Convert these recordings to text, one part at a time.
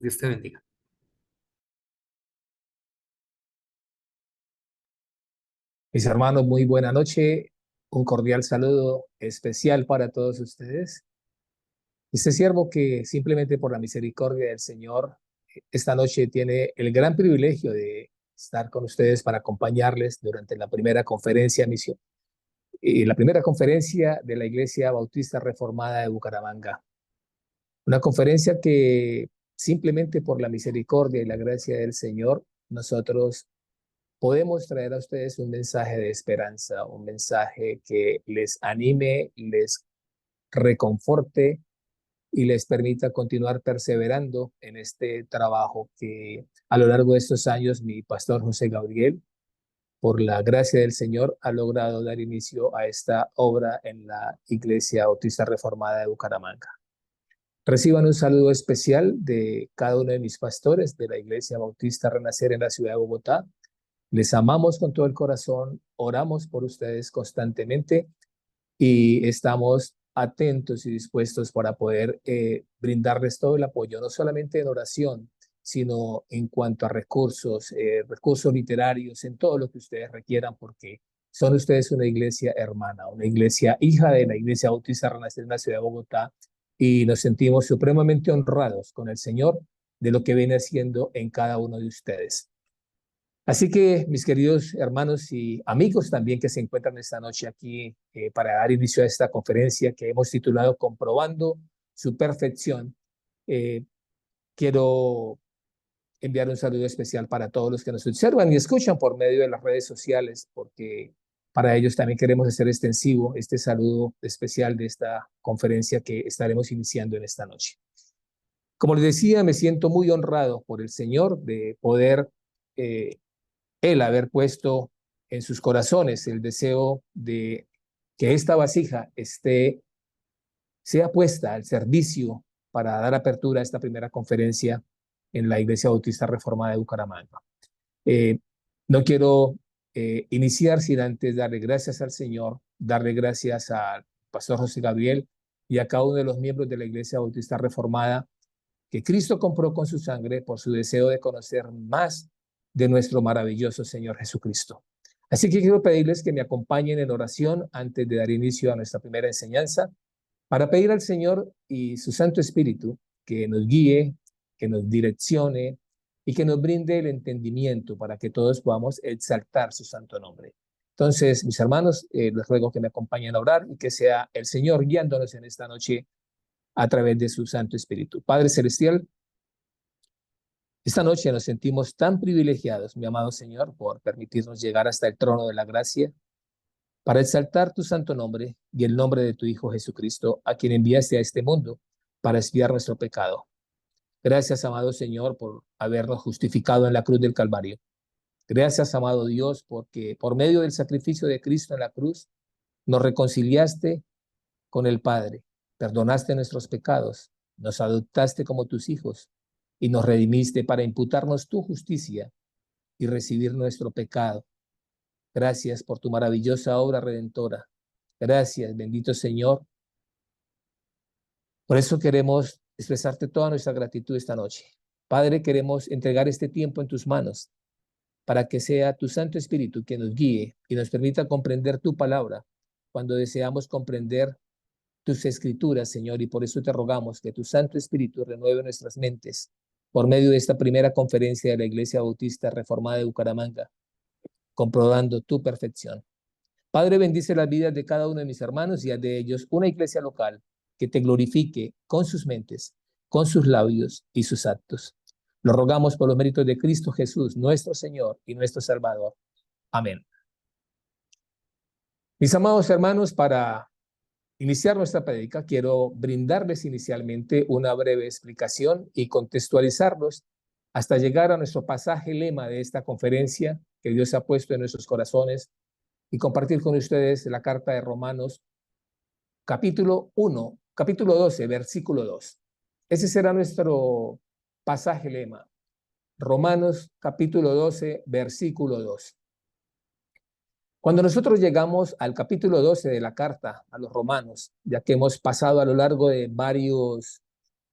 Dios te bendiga. Mis hermanos, muy buena noche. Un cordial saludo especial para todos ustedes. Este siervo que simplemente por la misericordia del Señor, esta noche tiene el gran privilegio de estar con ustedes para acompañarles durante la primera conferencia misión, la primera conferencia de la Iglesia Bautista Reformada de Bucaramanga. Una conferencia que simplemente por la misericordia y la gracia del Señor, nosotros podemos traer a ustedes un mensaje de esperanza, un mensaje que les anime, les reconforte y les permita continuar perseverando en este trabajo que a lo largo de estos años mi pastor José Gabriel, por la gracia del Señor, ha logrado dar inicio a esta obra en la Iglesia Bautista Reformada de Bucaramanga. Reciban un saludo especial de cada uno de mis pastores de la Iglesia Bautista Renacer en la ciudad de Bogotá. Les amamos con todo el corazón, oramos por ustedes constantemente y estamos atentos y dispuestos para poder brindarles todo el apoyo, no solamente en oración, sino en cuanto a recursos, recursos literarios, en todo lo que ustedes requieran, porque son ustedes una iglesia hermana, una iglesia hija de la Iglesia Bautista Renacer en la ciudad de Bogotá, y nos sentimos supremamente honrados con el Señor de lo que viene haciendo en cada uno de ustedes. Así que, mis queridos hermanos y amigos también que se encuentran esta noche aquí para dar inicio a esta conferencia que hemos titulado Comprobando su perfección, quiero enviar un saludo especial para todos los que nos observan y escuchan por medio de las redes sociales, porque para ellos también queremos hacer extensivo este saludo especial de esta conferencia que estaremos iniciando en esta noche. Como les decía, me siento muy honrado por el Señor de poder Él haber puesto en sus corazones el deseo de que esta vasija sea puesta al servicio para dar apertura a esta primera conferencia en la Iglesia Bautista Reformada de Bucaramanga. No quiero iniciar sin antes darle gracias al Señor, darle gracias al pastor José Gabriel y a cada uno de los miembros de la Iglesia Bautista Reformada que Cristo compró con su sangre por su deseo de conocer más de nuestro maravilloso Señor Jesucristo. Así que quiero pedirles que me acompañen en oración antes de dar inicio a nuestra primera enseñanza, para pedir al Señor y su Santo Espíritu que nos guíe, que nos direccione y que nos brinde el entendimiento para que todos podamos exaltar su santo nombre. Entonces, mis hermanos, les ruego que me acompañen a orar y que sea el Señor guiándonos en esta noche a través de su Santo Espíritu. Padre Celestial, esta noche nos sentimos tan privilegiados, mi amado Señor, por permitirnos llegar hasta el trono de la gracia para exaltar tu santo nombre y el nombre de tu Hijo Jesucristo, a quien enviaste a este mundo para expiar nuestro pecado. Gracias, amado Señor, por habernos justificado en la cruz del Calvario. Gracias, amado Dios, porque por medio del sacrificio de Cristo en la cruz, nos reconciliaste con el Padre, perdonaste nuestros pecados, nos adoptaste como tus hijos y nos redimiste para imputarnos tu justicia y recibir nuestro pecado. Gracias por tu maravillosa obra redentora. Gracias, bendito Señor. Por eso queremos expresarte toda nuestra gratitud esta noche. Padre, queremos entregar este tiempo en tus manos para que sea tu Santo Espíritu quien nos guíe y nos permita comprender tu palabra cuando deseamos comprender tus escrituras, Señor, y por eso te rogamos que tu Santo Espíritu renueve nuestras mentes por medio de esta primera conferencia de la Iglesia Bautista Reformada de Bucaramanga, comprobando tu perfección. Padre, bendice las vidas de cada uno de mis hermanos y haz de ellos una iglesia local que te glorifique con sus mentes, con sus labios y sus actos. Lo rogamos por los méritos de Cristo Jesús, nuestro Señor y nuestro Salvador. Amén. Mis amados hermanos, para iniciar nuestra prédica, quiero brindarles inicialmente una breve explicación y contextualizarlos hasta llegar a nuestro pasaje lema de esta conferencia que Dios ha puesto en nuestros corazones y compartir con ustedes la carta de Romanos, capítulo 12, versículo 2. Ese será nuestro pasaje lema. Romanos, capítulo 12, versículo 2. Cuando nosotros llegamos al capítulo 12 de la carta a los romanos, ya que hemos pasado a lo largo de varios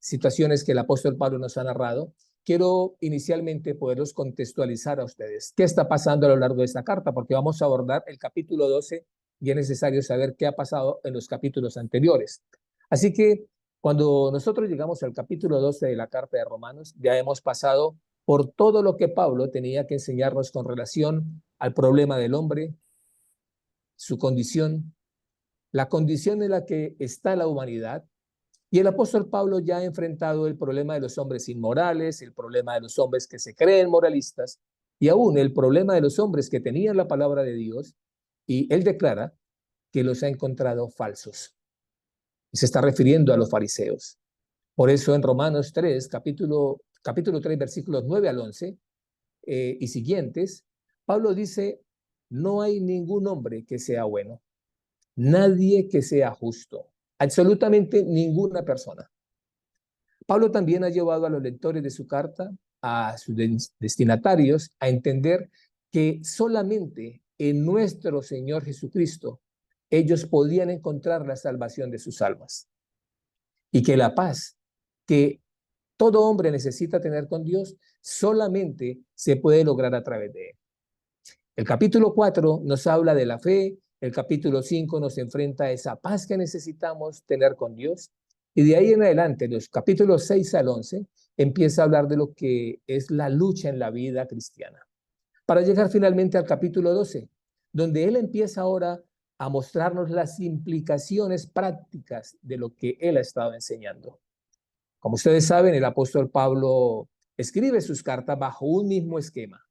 situaciones que el apóstol Pablo nos ha narrado, quiero inicialmente poderlos contextualizar a ustedes. ¿Qué está pasando a lo largo de esta carta? Porque vamos a abordar el capítulo 12 y es necesario saber qué ha pasado en los capítulos anteriores. Así que cuando nosotros llegamos al capítulo 12 de la carta de Romanos, ya hemos pasado por todo lo que Pablo tenía que enseñarnos con relación al problema del hombre, su condición, la condición en la que está la humanidad. Y el apóstol Pablo ya ha enfrentado el problema de los hombres inmorales, el problema de los hombres que se creen moralistas y aún el problema de los hombres que tenían la palabra de Dios, y él declara que los ha encontrado falsos. Y se está refiriendo a los fariseos. Por eso en Romanos 3, capítulo 3, versículos 9 al 11 y siguientes, Pablo dice, no hay ningún hombre que sea bueno, nadie que sea justo, absolutamente ninguna persona. Pablo también ha llevado a los lectores de su carta, a sus destinatarios, a entender que solamente en nuestro Señor Jesucristo ellos podían encontrar la salvación de sus almas. Y que la paz que todo hombre necesita tener con Dios solamente se puede lograr a través de él. El capítulo 4 nos habla de la fe, el capítulo 5 nos enfrenta a esa paz que necesitamos tener con Dios, y de ahí en adelante, los capítulos 6 al 11, empieza a hablar de lo que es la lucha en la vida cristiana, para llegar finalmente al capítulo 12, donde él empieza ahora a mostrarnos las implicaciones prácticas de lo que él ha estado enseñando. Como ustedes saben, el apóstol Pablo escribe sus cartas bajo un mismo esquema.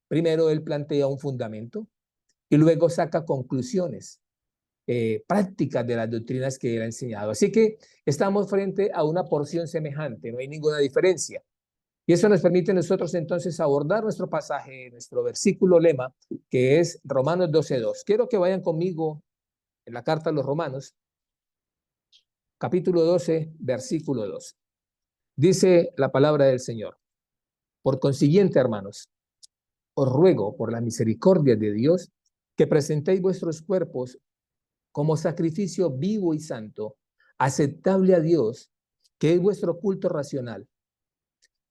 Primero él plantea un fundamento y luego saca conclusiones prácticas de las doctrinas que él ha enseñado. Así que estamos frente a una porción semejante, no hay ninguna diferencia. Y eso nos permite a nosotros entonces abordar nuestro pasaje, nuestro versículo lema, que es Romanos 12:2. Quiero que vayan conmigo en la carta a los Romanos, capítulo 12, versículo 2. Dice la palabra del Señor. Por consiguiente, hermanos, os ruego por la misericordia de Dios que presentéis vuestros cuerpos como sacrificio vivo y santo, aceptable a Dios, que es vuestro culto racional.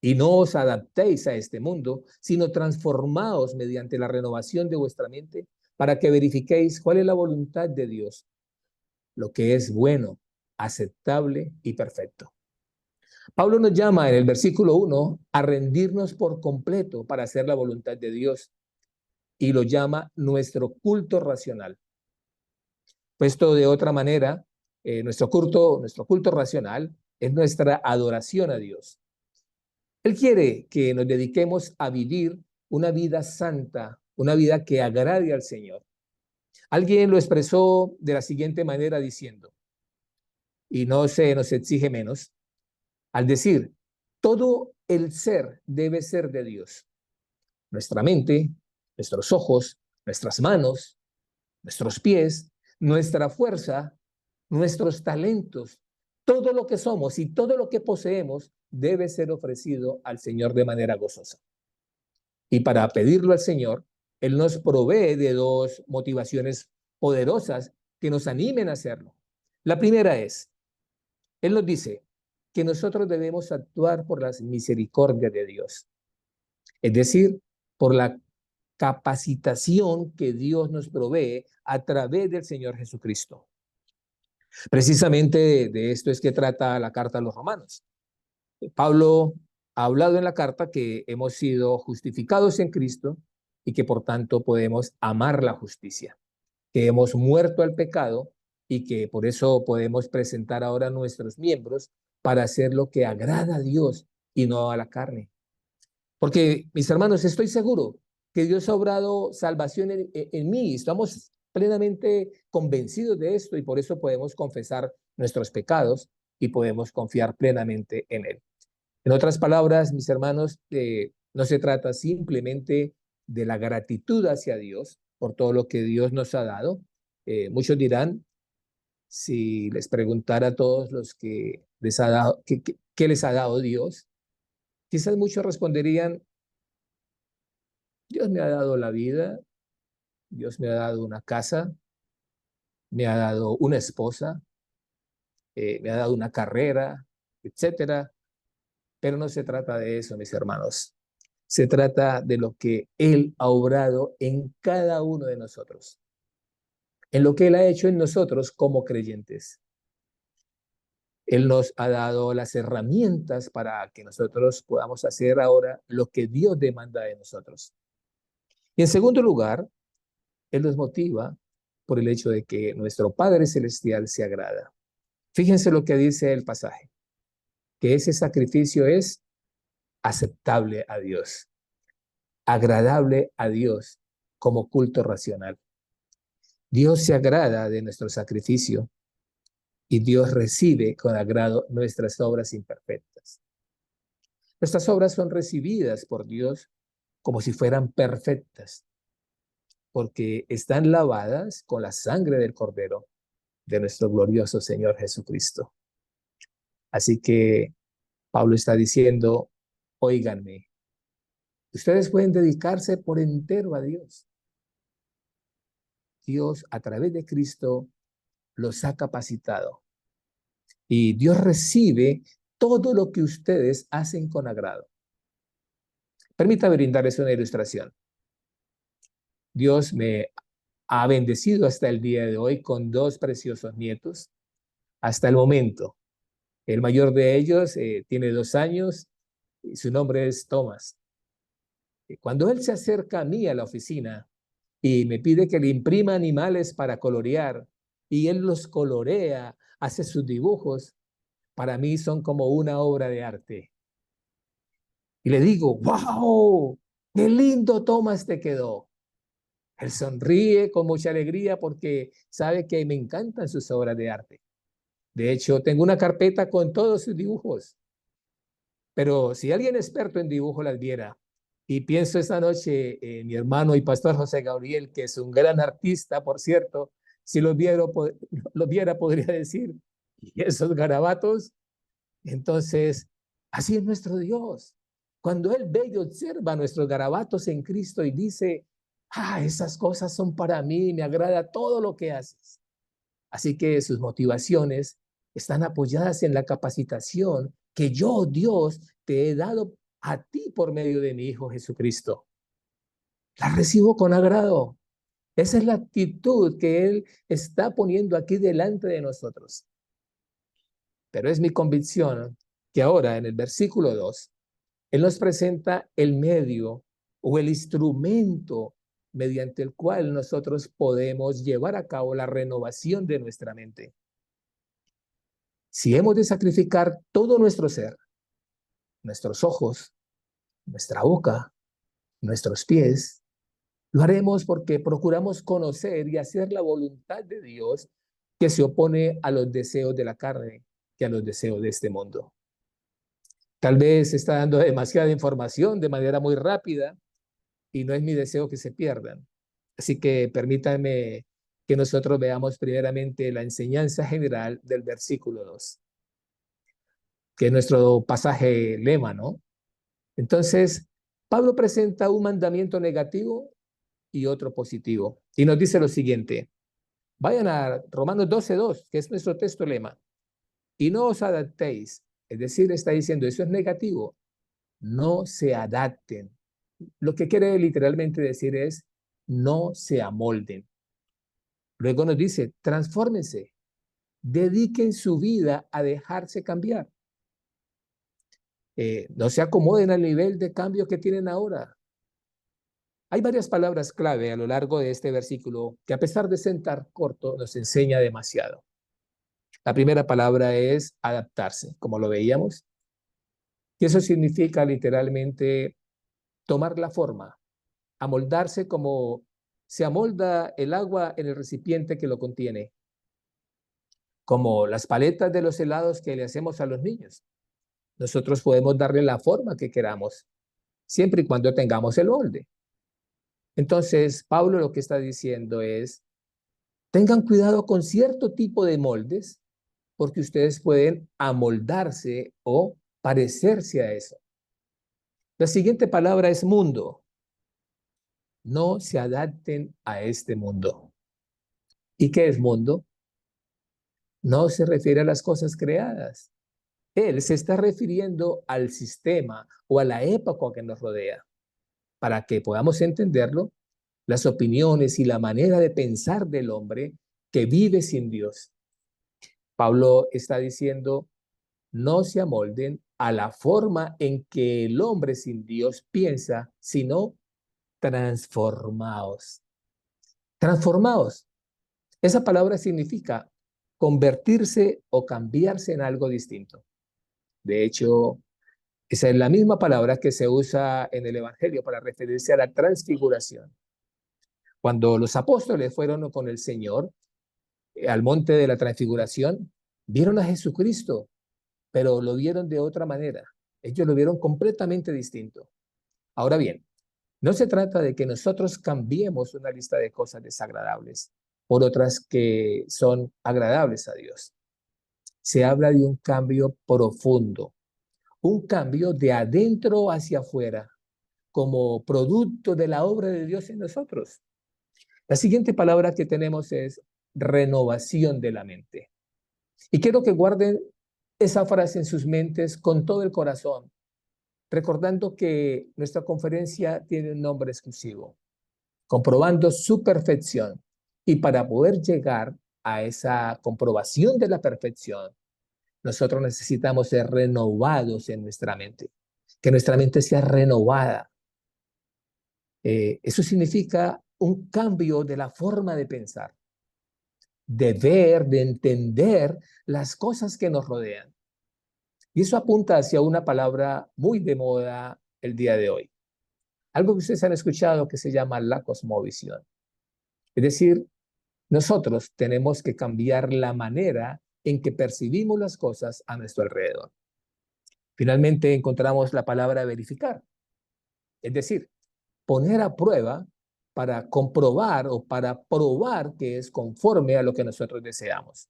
Y no os adaptéis a este mundo, sino transformaos mediante la renovación de vuestra mente para que verifiquéis cuál es la voluntad de Dios, lo que es bueno, aceptable y perfecto. Pablo nos llama en el versículo 1 a rendirnos por completo para hacer la voluntad de Dios y lo llama nuestro culto racional. Puesto de otra manera, nuestro culto racional es nuestra adoración a Dios. Él quiere que nos dediquemos a vivir una vida santa, una vida que agrade al Señor. Alguien lo expresó de la siguiente manera diciendo, y no se nos exige menos, al decir, todo el ser debe ser de Dios. Nuestra mente, nuestros ojos, nuestras manos, nuestros pies, nuestra fuerza, nuestros talentos, todo lo que somos y todo lo que poseemos debe ser ofrecido al Señor de manera gozosa. Y para pedirlo al Señor, Él nos provee de dos motivaciones poderosas que nos animen a hacerlo. La primera es, Él nos dice que nosotros debemos actuar por las misericordias de Dios, es decir, por la capacitación que Dios nos provee a través del Señor Jesucristo. Precisamente de esto es que trata la carta a los romanos. Pablo ha hablado en la carta que hemos sido justificados en Cristo y que por tanto podemos amar la justicia, que hemos muerto al pecado y que por eso podemos presentar ahora nuestros miembros para hacer lo que agrada a Dios y no a la carne. Porque, mis hermanos, estoy seguro que Dios ha obrado salvación en mí. Estamos plenamente convencidos de esto y por eso podemos confesar nuestros pecados y podemos confiar plenamente en Él. En otras palabras, mis hermanos, no se trata simplemente de la gratitud hacia Dios por todo lo que Dios nos ha dado. Muchos dirán, si les preguntara a todos los que les ha dado, ¿qué les ha dado Dios? Quizás muchos responderían, Dios me ha dado la vida, Dios me ha dado una casa, me ha dado una esposa, me ha dado una carrera, etcétera. Pero no se trata de eso, mis hermanos. Se trata de lo que Él ha obrado en cada uno de nosotros, en lo que Él ha hecho en nosotros como creyentes. Él nos ha dado las herramientas para que nosotros podamos hacer ahora lo que Dios demanda de nosotros. Y en segundo lugar, Él nos motiva por el hecho de que nuestro Padre Celestial se agrada. Fíjense lo que dice el pasaje, que ese sacrificio es aceptable a Dios, agradable a Dios como culto racional. Dios se agrada de nuestro sacrificio y Dios recibe con agrado nuestras obras imperfectas. Nuestras obras son recibidas por Dios como si fueran perfectas, porque están lavadas con la sangre del Cordero de nuestro glorioso Señor Jesucristo. Así que Pablo está diciendo, óiganme, ustedes pueden dedicarse por entero a Dios. Dios, a través de Cristo, los ha capacitado. Y Dios recibe todo lo que ustedes hacen con agrado. Permítame brindarles una ilustración. Dios me ha bendecido hasta el día de hoy con dos preciosos nietos. Hasta el momento. El mayor de ellos tiene 2 años y su nombre es Thomas. Cuando él se acerca a mí a la oficina y me pide que le imprima animales para colorear y él los colorea, hace sus dibujos, para mí son como una obra de arte. Y le digo, wow, qué lindo Thomas te quedó. Él sonríe con mucha alegría porque sabe que me encantan sus obras de arte. De hecho, tengo una carpeta con todos sus dibujos. Pero si alguien experto en dibujo las viera, y pienso esta noche en mi hermano y pastor José Gabriel, que es un gran artista, por cierto, si lo viera podría decir, ¿y esos garabatos? Entonces, así es nuestro Dios. Cuando Él ve y observa nuestros garabatos en Cristo y dice, esas cosas son para mí, me agrada todo lo que haces. Así que sus motivaciones están apoyadas en la capacitación que yo, Dios, te he dado a ti por medio de mi Hijo Jesucristo. La recibo con agrado. Esa es la actitud que Él está poniendo aquí delante de nosotros. Pero es mi convicción que ahora en el versículo 2, Él nos presenta el medio o el instrumento mediante el cual nosotros podemos llevar a cabo la renovación de nuestra mente. Si hemos de sacrificar todo nuestro ser, nuestros ojos, nuestra boca, nuestros pies, lo haremos porque procuramos conocer y hacer la voluntad de Dios que se opone a los deseos de la carne y a los deseos de este mundo. Tal vez está dando demasiada información de manera muy rápida y no es mi deseo que se pierdan. Así que permítanme que nosotros veamos primeramente la enseñanza general del versículo 2, que es nuestro pasaje lema, ¿no? Entonces, Pablo presenta un mandamiento negativo y otro positivo. Y nos dice lo siguiente, vayan a Romanos 12:2, que es nuestro texto lema, y no os adaptéis, es decir, está diciendo, eso es negativo, no se adapten. Lo que quiere literalmente decir es, no se amolden. Luego nos dice, transfórmense, dediquen su vida a dejarse cambiar. No se acomoden al nivel de cambio que tienen ahora. Hay varias palabras clave a lo largo de este versículo que a pesar de sentar corto nos enseña demasiado. La primera palabra es adaptarse, como lo veíamos, y eso significa literalmente tomar la forma, amoldarse como se amolda el agua en el recipiente que lo contiene, como las paletas de los helados que le hacemos a los niños. Nosotros podemos darle la forma que queramos, siempre y cuando tengamos el molde. Entonces, Pablo lo que está diciendo es, tengan cuidado con cierto tipo de moldes, porque ustedes pueden amoldarse o parecerse a eso. La siguiente palabra es mundo. No se adapten a este mundo. ¿Y qué es mundo? No se refiere a las cosas creadas. Él se está refiriendo al sistema o a la época que nos rodea. Para que podamos entenderlo, las opiniones y la manera de pensar del hombre que vive sin Dios. Pablo está diciendo, no se amolden a la forma en que el hombre sin Dios piensa, sino transformaos. Transformaos. Esa palabra significa convertirse o cambiarse en algo distinto. De hecho, esa es la misma palabra que se usa en el Evangelio para referirse a la transfiguración. Cuando los apóstoles fueron con el Señor al monte de la transfiguración, vieron a Jesucristo, pero lo vieron de otra manera. Ellos lo vieron completamente distinto. Ahora bien, no se trata de que nosotros cambiemos una lista de cosas desagradables por otras que son agradables a Dios. Se habla de un cambio profundo, un cambio de adentro hacia afuera, como producto de la obra de Dios en nosotros. La siguiente palabra que tenemos es renovación de la mente. Y quiero que guarden esa frase en sus mentes con todo el corazón, recordando que nuestra conferencia tiene un nombre exclusivo, comprobando su perfección. Y para poder llegar a esa comprobación de la perfección, nosotros necesitamos ser renovados en nuestra mente, que nuestra mente sea renovada. Eso significa un cambio de la forma de pensar, de ver, de entender las cosas que nos rodean. Y eso apunta hacia una palabra muy de moda el día de hoy. Algo que ustedes han escuchado que se llama la cosmovisión. Es decir, nosotros tenemos que cambiar la manera en que percibimos las cosas a nuestro alrededor. Finalmente encontramos la palabra verificar. Es decir, poner a prueba para comprobar o para probar que es conforme a lo que nosotros deseamos.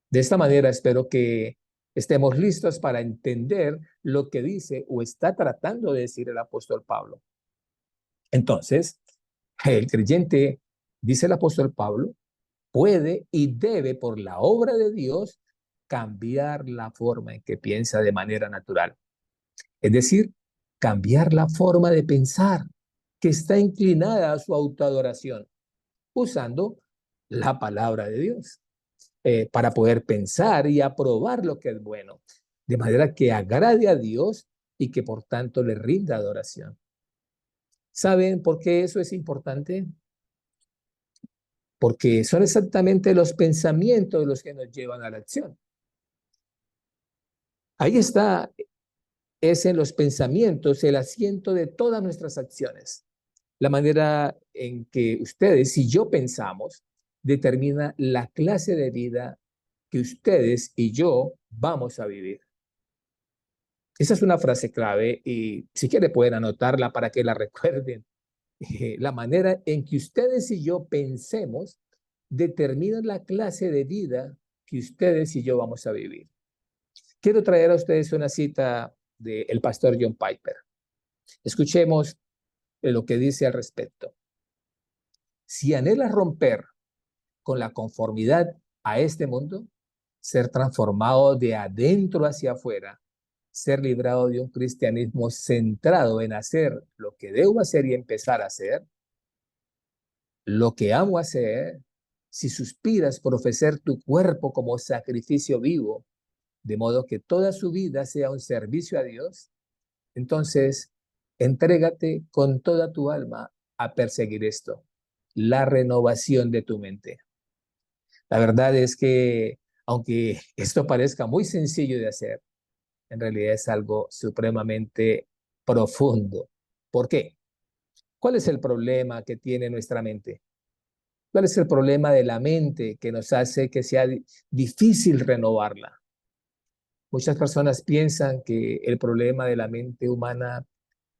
De esta manera espero que estemos listos para entender lo que dice o está tratando de decir el apóstol Pablo. Entonces, el creyente, dice el apóstol Pablo, puede y debe, por la obra de Dios, cambiar la forma en que piensa de manera natural. Es decir, cambiar la forma de pensar que está inclinada a su autoadoración, usando la palabra de Dios, para poder pensar y aprobar lo que es bueno, de manera que agrade a Dios y que por tanto le rinda adoración. ¿Saben por qué eso es importante? Porque son exactamente los pensamientos los que nos llevan a la acción. Ahí está, es en los pensamientos el asiento de todas nuestras acciones. La manera en que ustedes y yo pensamos determina la clase de vida que ustedes y yo vamos a vivir. Esa es una frase clave y si quieren pueden anotarla para que la recuerden. La manera en que ustedes y yo pensemos determina la clase de vida que ustedes y yo vamos a vivir. Quiero traer a ustedes una cita del pastor John Piper. Escuchemos lo que dice al respecto. Si anhelas romper con la conformidad a este mundo, ser transformado de adentro hacia afuera, ser librado de un cristianismo centrado en hacer lo que debo hacer y empezar a hacer, lo que amo hacer, si suspiras por ofrecer tu cuerpo como sacrificio vivo, de modo que toda su vida sea un servicio a Dios, entonces entrégate con toda tu alma a perseguir esto, la renovación de tu mente. La verdad es que, aunque esto parezca muy sencillo de hacer, en realidad es algo supremamente profundo. ¿Por qué? ¿Cuál es el problema que tiene nuestra mente? ¿Cuál es el problema de la mente que nos hace que sea difícil renovarla? Muchas personas piensan que el problema de la mente humana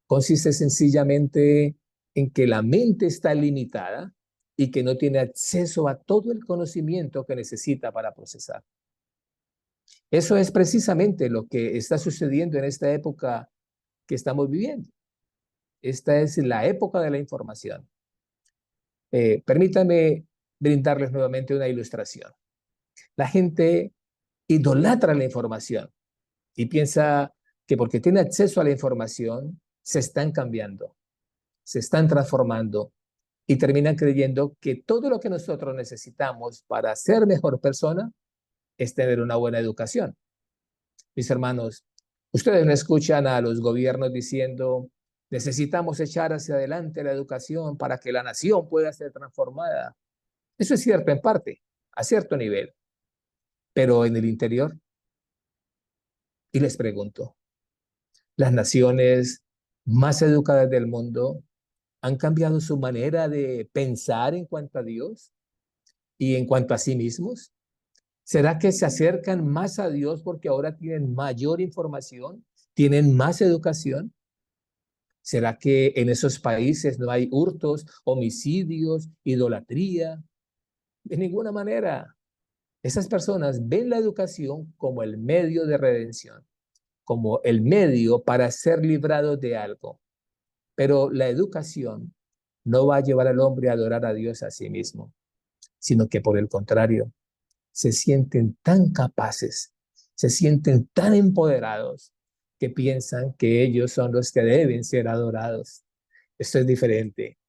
consiste sencillamente en que la mente está limitada y que no tiene acceso a todo el conocimiento que necesita para procesar. Eso es precisamente lo que está sucediendo en esta época que estamos viviendo. Esta es la época de la información. Permítanme brindarles nuevamente una ilustración. La gente idolatra la información. y piensa que porque tiene acceso a la información, se están cambiando, se están transformando y terminan creyendo que todo lo que nosotros necesitamos para ser mejor persona es tener una buena educación. Mis hermanos, ustedes no escuchan a los gobiernos diciendo, necesitamos echar hacia adelante la educación para que la nación pueda ser transformada. Eso es cierto en parte, a cierto nivel, pero en el interior. Y les pregunto, ¿las naciones más educadas del mundo han cambiado su manera de pensar en cuanto a Dios y en cuanto a sí mismos? ¿Será que se acercan más a Dios porque ahora tienen mayor información, tienen más educación? ¿Será que en esos países no hay hurtos, homicidios, idolatría? De ninguna manera. Esas personas ven la educación como el medio de redención, como el medio para ser librados de algo. Pero la educación no va a llevar al hombre a adorar a Dios a sí mismo, sino que por el contrario, se sienten tan capaces, se sienten tan empoderados que piensan que ellos son los que deben ser adorados. Esto es diferente.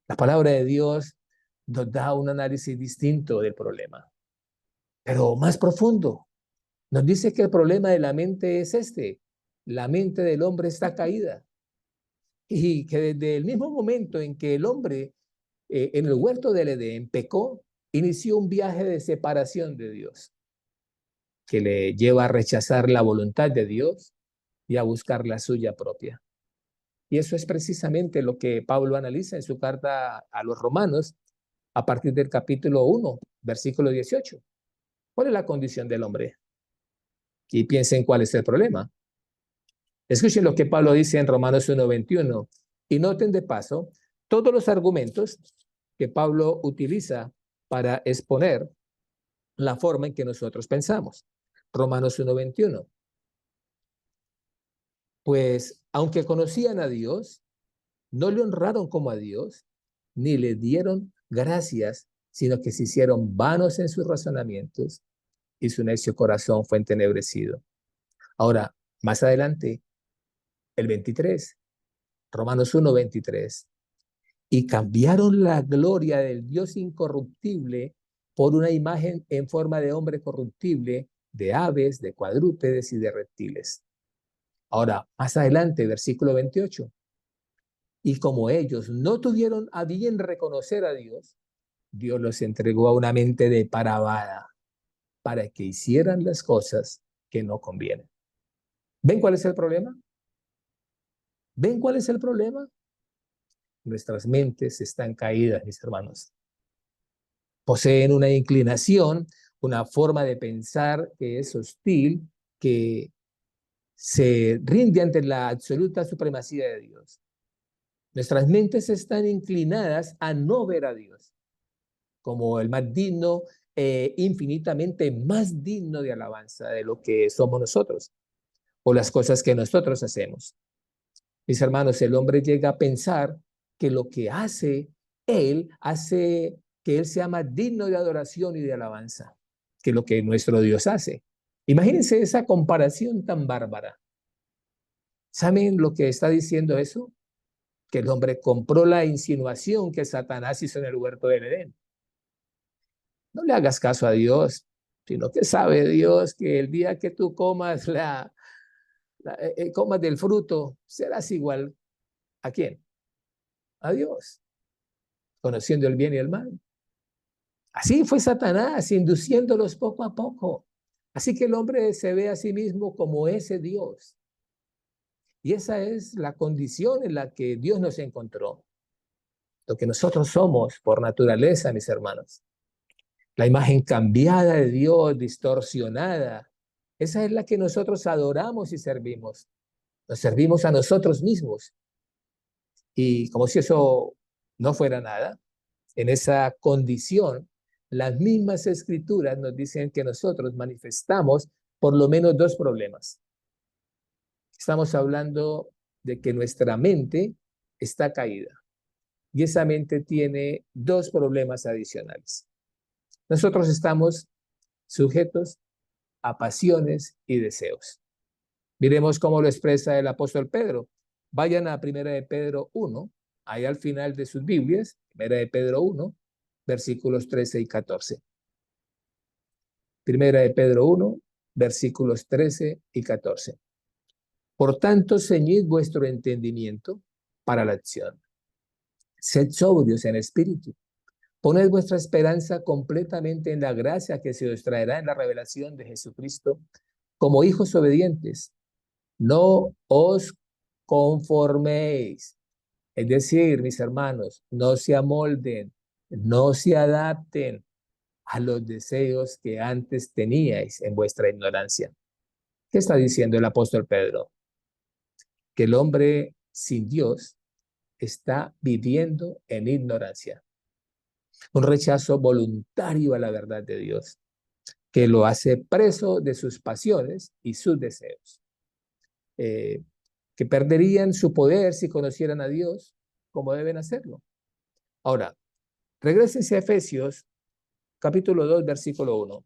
La palabra de Dios nos da un análisis distinto del problema, pero más profundo. Nos dice que el problema de la mente es este. La mente del hombre está caída y que desde el mismo momento en que el hombre en el huerto del Edén pecó, inició un viaje de separación de Dios que le lleva a rechazar la voluntad de Dios y a buscar la suya propia. Y eso es precisamente lo que Pablo analiza en su carta a los romanos a partir del capítulo 1, versículo 18. ¿Cuál es la condición del hombre? Y piensen cuál es el problema. Escuchen lo que Pablo dice en Romanos 1:21 y noten de paso todos los argumentos que Pablo utiliza para exponer la forma en que nosotros pensamos. Romanos 1:21. Pues aunque conocían a Dios, no le honraron como a Dios, ni le dieron gracias, sino que se hicieron vanos en sus razonamientos y su necio corazón fue entenebrecido. Ahora, más adelante, el 23, Romanos 1:23. Y cambiaron la gloria del Dios incorruptible por una imagen en forma de hombre corruptible, de aves, de cuadrúpedes y de reptiles. Ahora, más adelante, versículo 28. Y como ellos no tuvieron a bien reconocer a Dios, Dios los entregó a una mente depravada para que hicieran las cosas que no convienen. ¿Ven cuál es el problema? ¿Ven cuál es el problema? Nuestras mentes están caídas, mis hermanos. Poseen una inclinación, una forma de pensar que es hostil, que se rinde ante la absoluta supremacía de Dios. Nuestras mentes están inclinadas a no ver a Dios como el más digno, infinitamente más digno de alabanza de lo que somos nosotros o las cosas que nosotros hacemos. Mis hermanos, el hombre llega a pensar que lo que hace que él sea más digno de adoración y de alabanza que lo que nuestro Dios hace. Imagínense esa comparación tan bárbara. ¿Saben lo que está diciendo eso? Que el hombre compró la insinuación que Satanás hizo en el huerto del Edén. No le hagas caso a Dios, sino que sabe Dios que el día que tú comas comas del fruto, serás igual a quién? A Dios, conociendo el bien y el mal. Así fue Satanás, induciéndolos poco a poco. Así que el hombre se ve a sí mismo como ese Dios. Y esa es la condición en la que Dios nos encontró. Lo que nosotros somos por naturaleza, mis hermanos. La imagen cambiada de Dios, distorsionada. Esa es la que nosotros adoramos y servimos. Nos servimos a nosotros mismos. Y como si eso no fuera nada, en esa condición, las mismas escrituras nos dicen que nosotros manifestamos por lo menos dos problemas. Estamos hablando de que nuestra mente está caída y esa mente tiene dos problemas adicionales. Nosotros estamos sujetos a pasiones y deseos. Miremos cómo lo expresa el apóstol Pedro. Vayan a 1 de Pedro 1, ahí al final de sus Biblias, 1 de Pedro 1, versículos 13 y 14. 1 de Pedro 1, versículos 13 y 14. Por tanto, ceñid vuestro entendimiento para la acción. Sed sobrios en espíritu. Poned vuestra esperanza completamente en la gracia que se os traerá en la revelación de Jesucristo como hijos obedientes. No os conforméis. Es decir, mis hermanos, no se amolden, no se adapten a los deseos que antes teníais en vuestra ignorancia. ¿Qué está diciendo el apóstol Pedro? Que el hombre sin Dios está viviendo en ignorancia. Un rechazo voluntario a la verdad de Dios, que lo hace preso de sus pasiones y sus deseos. Que perderían su poder si conocieran a Dios como deben hacerlo. Ahora, regresense a Efesios, capítulo 2, versículo 1.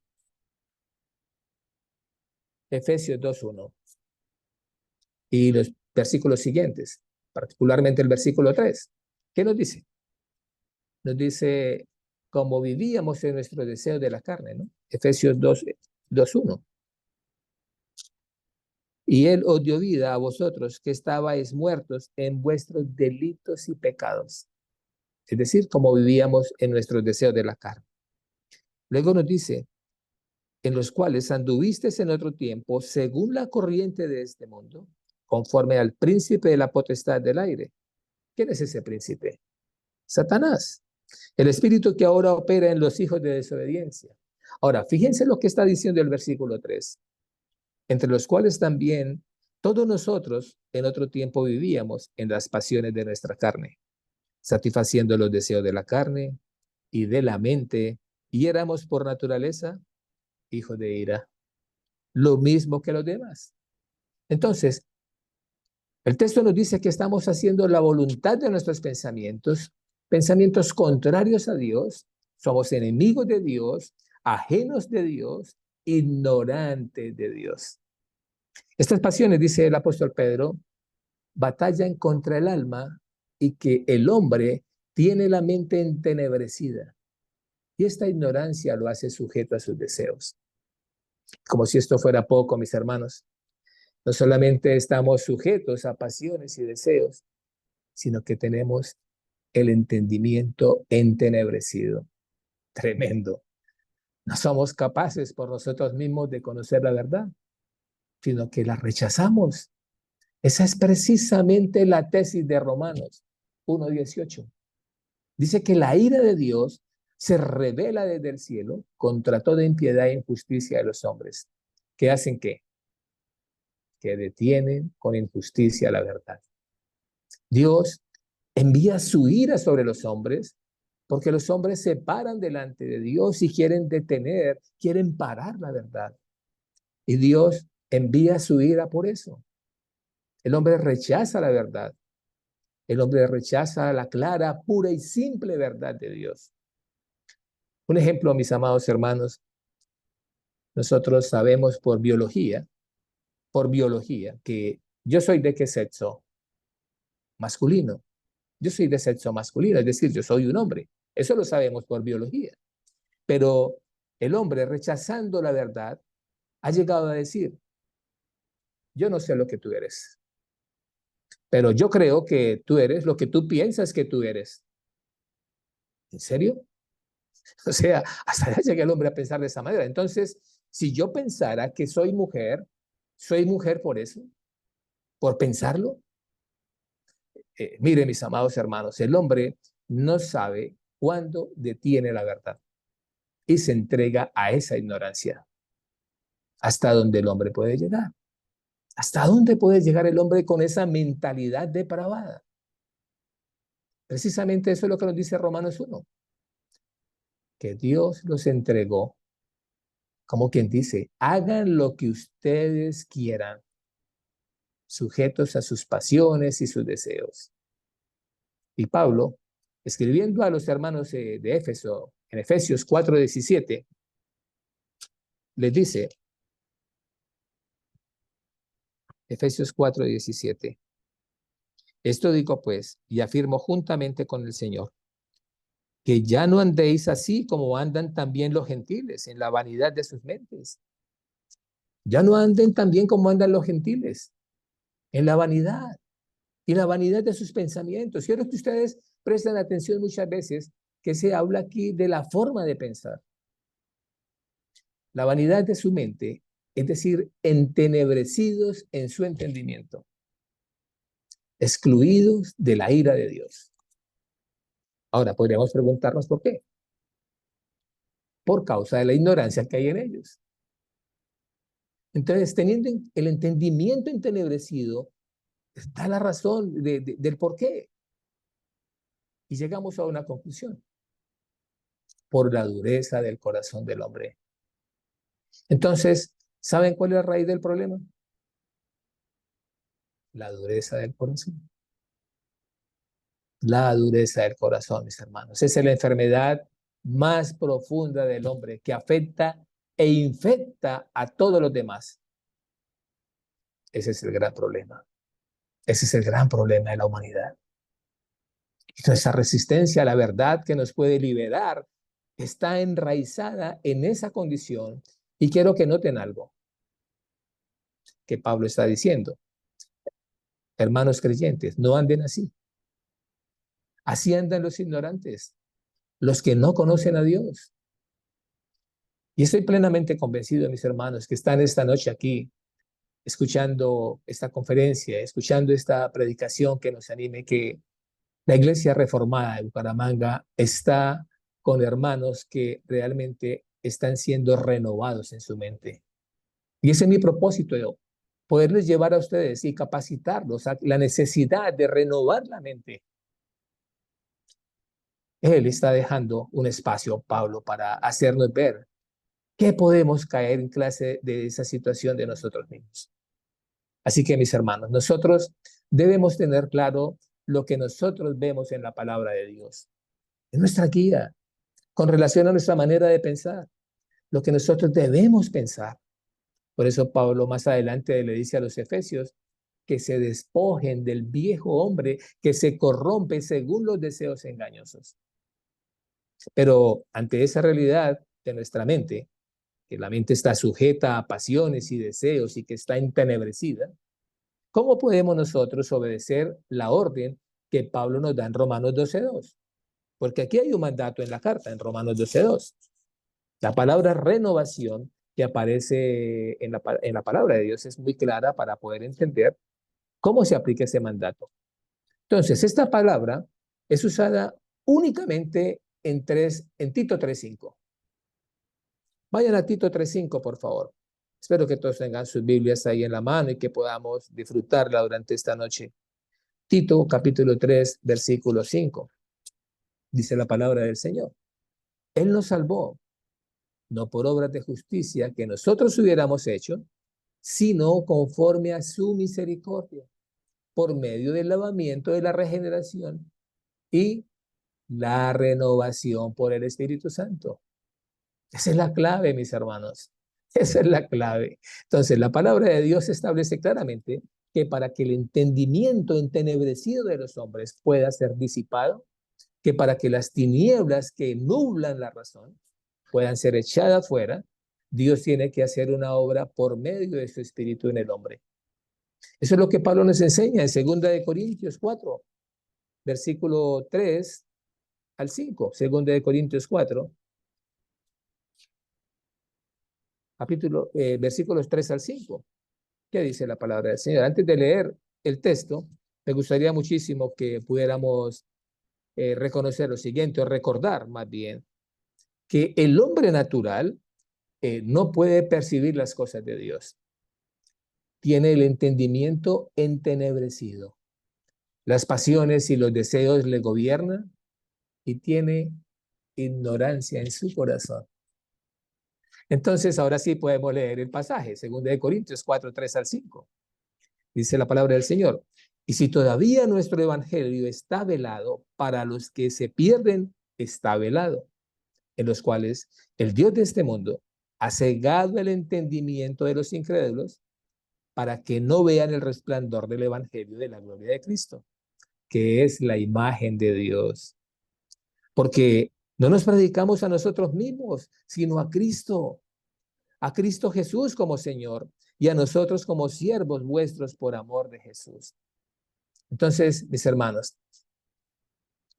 Efesios 2, 1. Y los versículos siguientes, particularmente el versículo 3. ¿Qué nos dice? Nos dice, como vivíamos en nuestro deseo de la carne, ¿no? Efesios 2, 2, 1. Y él os dio vida a vosotros que estabais muertos en vuestros delitos y pecados. Es decir, como vivíamos en nuestros deseos de la carne. Luego nos dice, en los cuales anduvisteis en otro tiempo, según la corriente de este mundo, conforme al príncipe de la potestad del aire. ¿Quién es ese príncipe? Satanás, el espíritu que ahora opera en los hijos de desobediencia. Ahora, fíjense lo que está diciendo el versículo 3, entre los cuales también todos nosotros en otro tiempo vivíamos en las pasiones de nuestra carne, satisfaciendo los deseos de la carne y de la mente, y éramos por naturaleza hijos de ira, lo mismo que los demás. Entonces, el texto nos dice que estamos haciendo la voluntad de nuestros pensamientos, pensamientos contrarios a Dios, somos enemigos de Dios, ajenos de Dios, ignorantes de Dios. Estas pasiones, dice el apóstol Pedro, batallan contra el alma y que el hombre tiene la mente entenebrecida. Y esta ignorancia lo hace sujeto a sus deseos. Como si esto fuera poco, mis hermanos. No solamente estamos sujetos a pasiones y deseos, sino que tenemos el entendimiento entenebrecido. Tremendo. No somos capaces por nosotros mismos de conocer la verdad, sino que la rechazamos. Esa es precisamente la tesis de Romanos 1:18. Dice que la ira de Dios se revela desde el cielo contra toda impiedad e injusticia de los hombres. ¿Qué hacen qué? Que detienen con injusticia la verdad. Dios envía su ira sobre los hombres porque los hombres se paran delante de Dios y quieren detener, quieren parar la verdad. Y Dios envía su ira por eso. El hombre rechaza la verdad. El hombre rechaza la clara, pura y simple verdad de Dios. Un ejemplo, mis amados hermanos, nosotros sabemos por biología, que yo soy de qué sexo? Masculino. Yo soy de sexo masculino, es decir, yo soy un hombre. Eso lo sabemos por biología. Pero el hombre, rechazando la verdad, ha llegado a decir, yo no sé lo que tú eres, pero yo creo que tú eres lo que tú piensas que tú eres. ¿En serio? O sea, hasta allá llega el hombre a pensar de esa manera. Entonces, si yo pensara que soy mujer por eso, por pensarlo. Mire, mis amados hermanos, el hombre no sabe cuándo detiene la verdad y se entrega a esa ignorancia. ¿Hasta dónde el hombre puede llegar? ¿Hasta dónde puede llegar el hombre con esa mentalidad depravada? Precisamente eso es lo que nos dice Romanos 1, que Dios los entregó, como quien dice, hagan lo que ustedes quieran, sujetos a sus pasiones y sus deseos. Y Pablo, escribiendo a los hermanos de Éfeso, en Efesios 4:17, les dice, Efesios 4:17. Esto digo pues, y afirmo juntamente con el Señor, que ya no andéis así como andan también los gentiles, en la vanidad de sus mentes. Ya no anden también como andan los gentiles, en la vanidad y la vanidad de sus pensamientos. Quiero que ustedes presten atención muchas veces que se habla aquí de la forma de pensar. La vanidad de su mente, es decir, entenebrecidos en su entendimiento, excluidos de la ira de Dios. Ahora, podríamos preguntarnos por qué. Por causa de la ignorancia que hay en ellos. Entonces, teniendo el entendimiento entenebrecido, está la razón del por qué. Y llegamos a una conclusión. Por la dureza del corazón del hombre. Entonces, ¿saben cuál es la raíz del problema? La dureza del corazón. La dureza del corazón, mis hermanos. Esa es la enfermedad más profunda del hombre que afecta e infecta a todos los demás. Ese es el gran problema. Ese es el gran problema de la humanidad. Entonces, esa resistencia a la verdad que nos puede liberar está enraizada en esa condición. Y quiero que noten algo que Pablo está diciendo. Hermanos creyentes, no anden así. Así andan los ignorantes, los que no conocen a Dios. Y estoy plenamente convencido, mis hermanos, que están esta noche aquí, escuchando esta conferencia, escuchando esta predicación que nos anime, que la Iglesia Reformada de Bucaramanga está con hermanos que realmente están siendo renovados en su mente. Y ese es mi propósito, yo, poderles llevar a ustedes y capacitarlos a la necesidad de renovar la mente. Él está dejando un espacio, Pablo, para hacernos ver qué podemos caer en clase de esa situación de nosotros mismos. Así que, mis hermanos, nosotros debemos tener claro lo que nosotros vemos en la palabra de Dios. Es nuestra guía con relación a nuestra manera de pensar, lo que nosotros debemos pensar. Por eso Pablo más adelante le dice a los efesios que se despojen del viejo hombre que se corrompe según los deseos engañosos. Pero ante esa realidad de nuestra mente, que la mente está sujeta a pasiones y deseos y que está entenebrecida, ¿cómo podemos nosotros obedecer la orden que Pablo nos da en Romanos 12:2? Porque aquí hay un mandato en la carta, en Romanos 12:2. La palabra renovación que aparece en la palabra de Dios es muy clara para poder entender cómo se aplica ese mandato. Entonces, esta palabra es usada únicamente en Tito 3:5. Vayan a Tito 3:5, por favor. Espero que todos tengan sus Biblias ahí en la mano y que podamos disfrutarla durante esta noche. Tito, capítulo 3, versículo 5. Dice la palabra del Señor. Él nos salvó, no por obras de justicia que nosotros hubiéramos hecho, sino conforme a su misericordia, por medio del lavamiento de la regeneración y la renovación por el Espíritu Santo. Esa es la clave, mis hermanos. Esa es la clave. Entonces, la palabra de Dios establece claramente que para que el entendimiento entenebrecido de los hombres pueda ser disipado, que para que las tinieblas que nublan la razón puedan ser echadas fuera, Dios tiene que hacer una obra por medio de su Espíritu en el hombre. Eso es lo que Pablo nos enseña en 2 Corintios 4, versículo 3 al 5. 2 Corintios 4, versículos 3 al 5. ¿Qué dice la palabra del Señor? Antes de leer el texto, me gustaría muchísimo que pudiéramos reconocer lo siguiente, o recordar más bien, que el hombre natural no puede percibir las cosas de Dios. Tiene el entendimiento entenebrecido. Las pasiones y los deseos le gobiernan y tiene ignorancia en su corazón. Entonces, ahora sí podemos leer el pasaje, 2 Corintios 4, 3 al 5. Dice la palabra del Señor. Y si todavía nuestro evangelio está velado, para los que se pierden, está velado, en los cuales el Dios de este mundo ha cegado el entendimiento de los incrédulos para que no vean el resplandor del evangelio de la gloria de Cristo, que es la imagen de Dios. Porque no nos predicamos a nosotros mismos, sino a Cristo Jesús como Señor y a nosotros como siervos vuestros por amor de Jesús. Entonces, mis hermanos,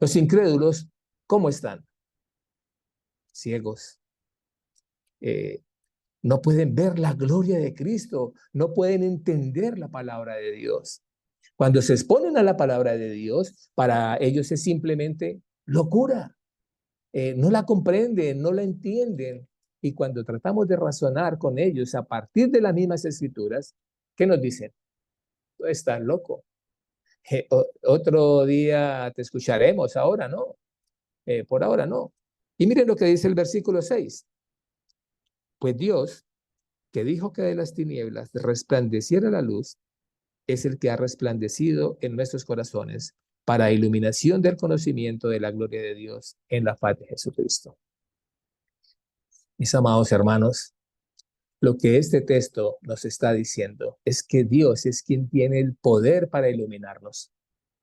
los incrédulos, ¿cómo están? Ciegos. Eh, no pueden ver la gloria de Cristo, no pueden entender la palabra de Dios. Cuando se exponen a la palabra de Dios, para ellos es simplemente locura. No la comprenden, no la entienden. Y cuando tratamos de razonar con ellos a partir de las mismas escrituras, ¿qué nos dicen? Tú estás loco. Otro día te escucharemos, ahora no. Por ahora no. Y miren lo que dice el versículo 6. Pues Dios, que dijo que de las tinieblas resplandeciera la luz, es el que ha resplandecido en nuestros corazones para iluminación del conocimiento de la gloria de Dios en la faz de Jesucristo. Mis amados hermanos, lo que este texto nos está diciendo es que Dios es quien tiene el poder para iluminarnos,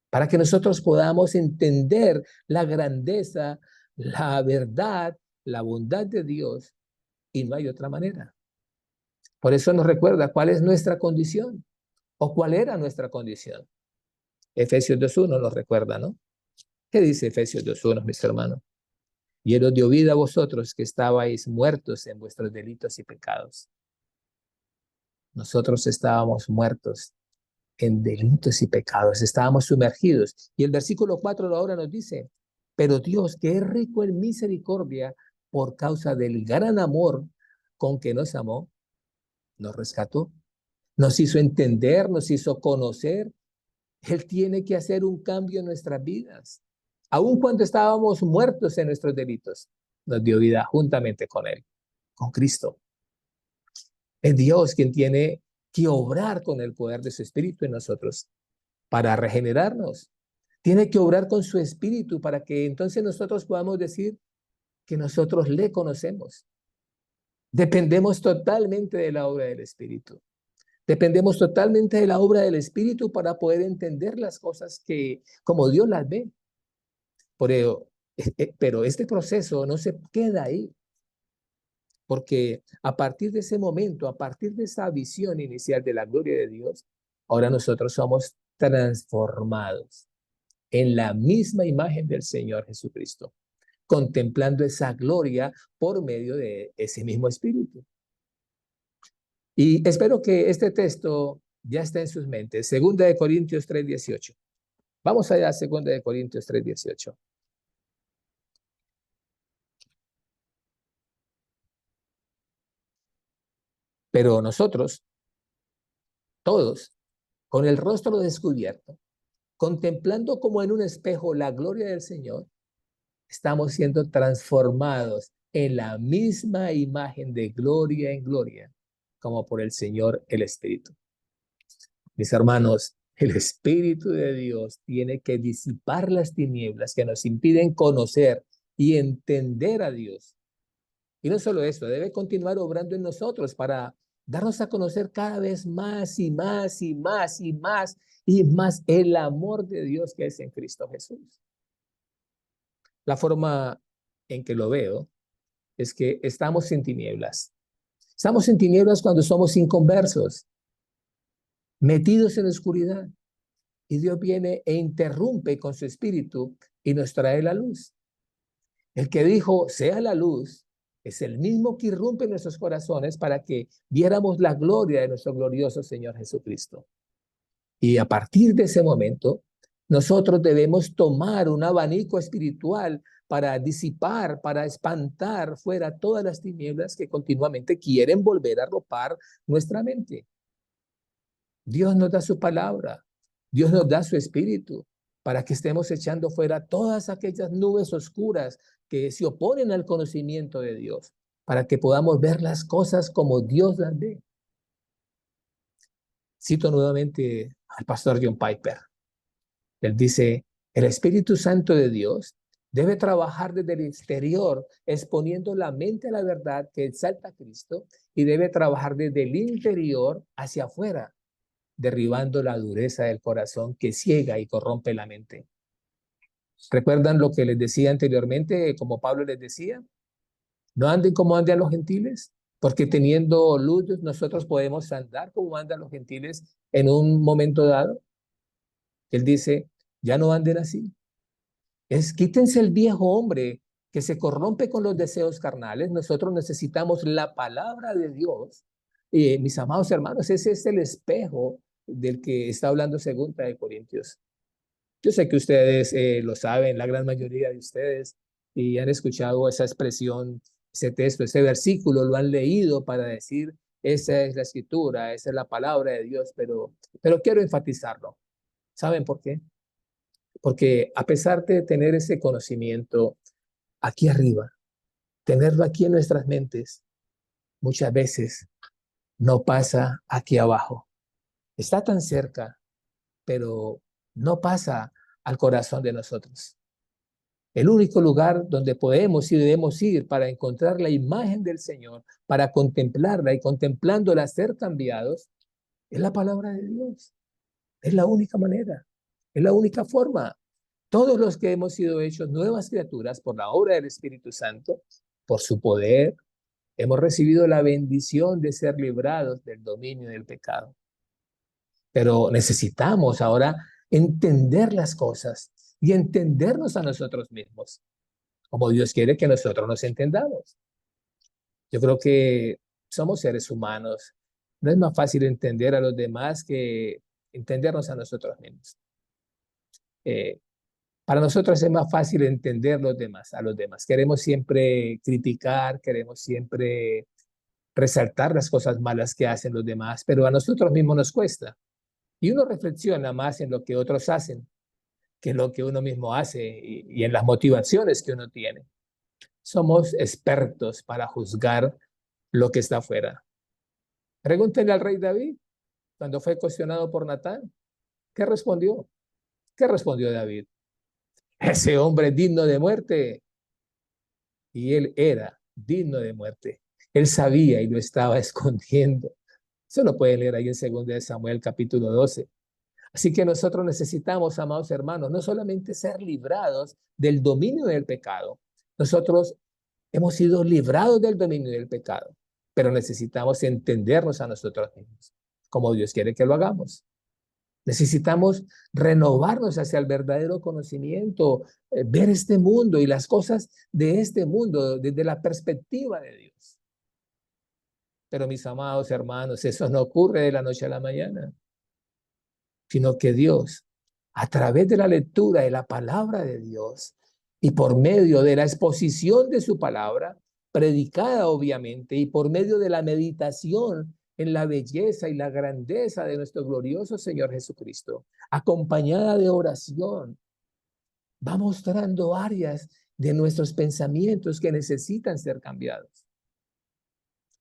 para que nosotros podamos entender la grandeza, la verdad, la bondad de Dios, y no hay otra manera. Por eso nos recuerda cuál es nuestra condición o cuál era nuestra condición. Efesios 2.1 nos recuerda, ¿no? ¿Qué dice Efesios 2.1, mis hermanos? Y Él os dio vida a vosotros que estabais muertos en vuestros delitos y pecados. Nosotros estábamos muertos en delitos y pecados, estábamos sumergidos. Y el versículo 4 ahora nos dice, pero Dios, que es rico en misericordia, por causa del gran amor con que nos amó, nos rescató, nos hizo entender, nos hizo conocer. Él tiene que hacer un cambio en nuestras vidas. Aun cuando estábamos muertos en nuestros delitos, nos dio vida juntamente con Él, con Cristo. Es Dios quien tiene que obrar con el poder de su Espíritu en nosotros para regenerarnos. Tiene que obrar con su Espíritu para que entonces nosotros podamos decir que nosotros le conocemos. Dependemos totalmente de la obra del Espíritu. Dependemos totalmente de la obra del Espíritu para poder entender las cosas que como Dios las ve. Por ello, pero este proceso no se queda ahí, porque a partir de ese momento, a partir de esa visión inicial de la gloria de Dios, ahora nosotros somos transformados en la misma imagen del Señor Jesucristo, contemplando esa gloria por medio de ese mismo Espíritu. Y espero que este texto ya esté en sus mentes. Segunda de Corintios 3:18. Vamos allá a Segunda de Corintios 3:18. Pero nosotros, todos, con el rostro descubierto, contemplando como en un espejo la gloria del Señor, estamos siendo transformados en la misma imagen de gloria en gloria, como por el Señor el Espíritu. Mis hermanos, el Espíritu de Dios tiene que disipar las tinieblas que nos impiden conocer y entender a Dios. Y no solo eso, debe continuar obrando en nosotros para darnos a conocer cada vez más y más y más y más y más el amor de Dios que es en Cristo Jesús. La forma en que lo veo es que estamos en tinieblas. Estamos en tinieblas cuando somos inconversos, metidos en la oscuridad. Y Dios viene e interrumpe con su espíritu y nos trae la luz. El que dijo, sea la luz, es el mismo que irrumpe en nuestros corazones para que viéramos la gloria de nuestro glorioso Señor Jesucristo. Y a partir de ese momento, nosotros debemos tomar un abanico espiritual para disipar, para espantar fuera todas las tinieblas que continuamente quieren volver a arropar nuestra mente. Dios nos da su palabra, Dios nos da su espíritu para que estemos echando fuera todas aquellas nubes oscuras que se oponen al conocimiento de Dios, para que podamos ver las cosas como Dios las ve. Cito nuevamente al pastor John Piper. Él dice, el Espíritu Santo de Dios debe trabajar desde el exterior, exponiendo la mente a la verdad que exalta a Cristo, y debe trabajar desde el interior hacia afuera, derribando la dureza del corazón que ciega y corrompe la mente. ¿Recuerdan lo que les decía anteriormente, como Pablo les decía? No anden como andan los gentiles, porque teniendo luz nosotros podemos andar como andan los gentiles en un momento dado. Él dice, ya no anden así. Quítense el viejo hombre que se corrompe con los deseos carnales. Nosotros necesitamos la palabra de Dios. Y mis amados hermanos, ese es el espejo del que está hablando Segunda de Corintios. Yo sé que ustedes lo saben, la gran mayoría de ustedes, y han escuchado esa expresión, ese texto, ese versículo, lo han leído para decir, esa es la escritura, esa es la palabra de Dios, pero quiero enfatizarlo. ¿Saben por qué? Porque a pesar de tener ese conocimiento aquí arriba, tenerlo aquí en nuestras mentes, muchas veces no pasa aquí abajo. Está tan cerca, pero no pasa al corazón de nosotros. El único lugar donde podemos y debemos ir para encontrar la imagen del Señor, para contemplarla y contemplándola ser cambiados, es la palabra de Dios. Es la única manera, es la única forma. Todos los que hemos sido hechos nuevas criaturas por la obra del Espíritu Santo, por su poder, hemos recibido la bendición de ser librados del dominio del pecado. Pero necesitamos ahora entender las cosas y entendernos a nosotros mismos, como Dios quiere que nosotros nos entendamos. Yo creo que somos seres humanos. No es más fácil entender a los demás que entendernos a nosotros mismos. Para nosotros es más fácil entender a los demás. Queremos siempre criticar, queremos siempre resaltar las cosas malas que hacen los demás, pero a nosotros mismos nos cuesta. Y uno reflexiona más en lo que otros hacen que en lo que uno mismo hace y en las motivaciones que uno tiene. Somos expertos para juzgar lo que está afuera. Pregúntenle al rey David cuando fue cuestionado por Natán. ¿Qué respondió? ¿Qué respondió David? Ese hombre es digno de muerte. Y él era digno de muerte. Él sabía y lo estaba escondiendo. Eso lo pueden leer ahí en 2 Samuel capítulo 12. Así que nosotros necesitamos, amados hermanos, no solamente ser librados del dominio del pecado. Nosotros hemos sido librados del dominio del pecado, pero necesitamos entendernos a nosotros mismos, como Dios quiere que lo hagamos. Necesitamos renovarnos hacia el verdadero conocimiento, ver este mundo y las cosas de este mundo desde la perspectiva de Dios. Pero mis amados hermanos, eso no ocurre de la noche a la mañana, sino que Dios, a través de la lectura de la palabra de Dios y por medio de la exposición de su palabra, predicada obviamente, y por medio de la meditación en la belleza y la grandeza de nuestro glorioso Señor Jesucristo, acompañada de oración, va mostrando áreas de nuestros pensamientos que necesitan ser cambiados.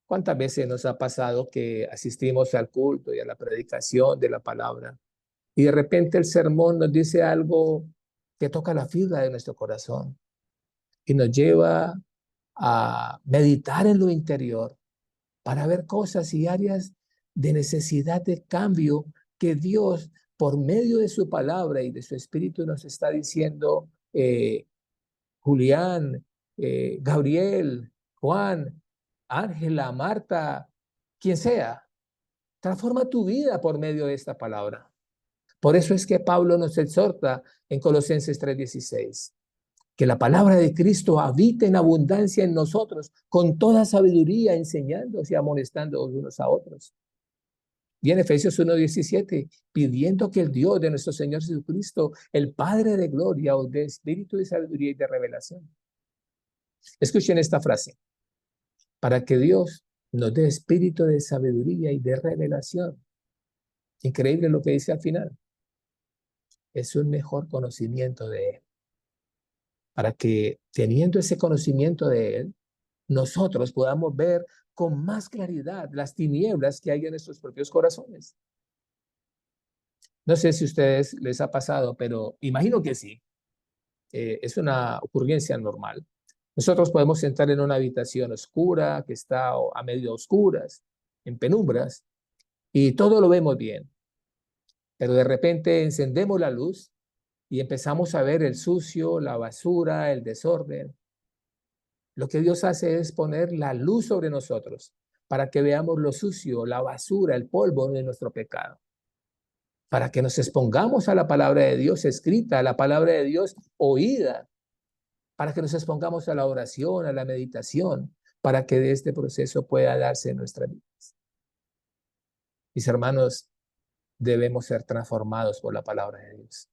¿Cuántas veces nos ha pasado que asistimos al culto y a la predicación de la palabra y de repente el sermón nos dice algo que toca la fibra de nuestro corazón y nos lleva a meditar en lo interior para ver cosas y áreas de necesidad de cambio que Dios, por medio de su palabra y de su espíritu, nos está diciendo, Julián, Gabriel, Juan, Ángela, Marta, quien sea, transforma tu vida por medio de esta palabra. Por eso es que Pablo nos exhorta en Colosenses 3:16, que la palabra de Cristo habite en abundancia en nosotros, con toda sabiduría, enseñándonos y amonestando unos a otros. Y en Efesios 1:17, pidiendo que el Dios de nuestro Señor Jesucristo, el Padre de gloria, os dé espíritu de sabiduría y de revelación. Escuchen esta frase, para que Dios nos dé espíritu de sabiduría y de revelación. Increíble lo que dice al final. Es un mejor conocimiento de Él, para que teniendo ese conocimiento de Él, nosotros podamos ver con más claridad las tinieblas que hay en nuestros propios corazones. No sé si a ustedes les ha pasado, pero imagino que sí. Es una ocurrencia normal. Nosotros podemos entrar en una habitación oscura, que está a medio oscuras, en penumbras, y todo lo vemos bien. Pero de repente encendemos la luz y empezamos a ver el sucio, la basura, el desorden. Lo que Dios hace es poner la luz sobre nosotros para que veamos lo sucio, la basura, el polvo de nuestro pecado. Para que nos expongamos a la palabra de Dios escrita, a la palabra de Dios oída, para que nos expongamos a la oración, a la meditación, para que de este proceso pueda darse en nuestra vida. Mis hermanos, debemos ser transformados por la palabra de Dios.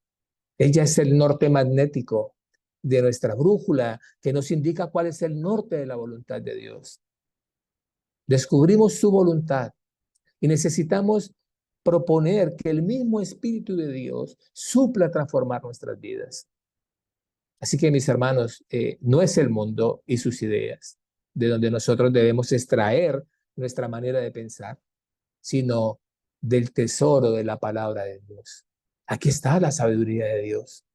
Ella es el norte magnético de nuestra brújula que nos indica cuál es el norte de la voluntad de Dios. Descubrimos su voluntad y necesitamos proponer que el mismo Espíritu de Dios supla transformar nuestras vidas. Así que, mis hermanos, no es el mundo y sus ideas de donde nosotros debemos extraer nuestra manera de pensar, sino del tesoro de la palabra de Dios. Aquí está la sabiduría de Dios.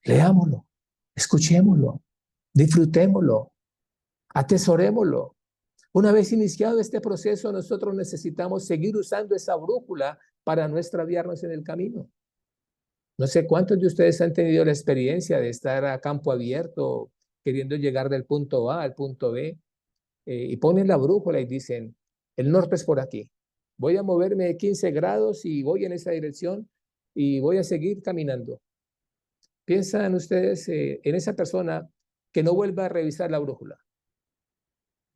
Leámoslo, escuchémoslo, disfrutémoslo, atesorémoslo. Una vez iniciado este proceso, nosotros necesitamos seguir usando esa brújula para no extraviarnos en el camino. No sé cuántos de ustedes han tenido la experiencia de estar a campo abierto, queriendo llegar del punto A al punto B, y ponen la brújula y dicen, el norte es por aquí. Voy a moverme 15 grados y voy en esa dirección y voy a seguir caminando. ¿Piensan ustedes en esa persona que no vuelva a revisar la brújula?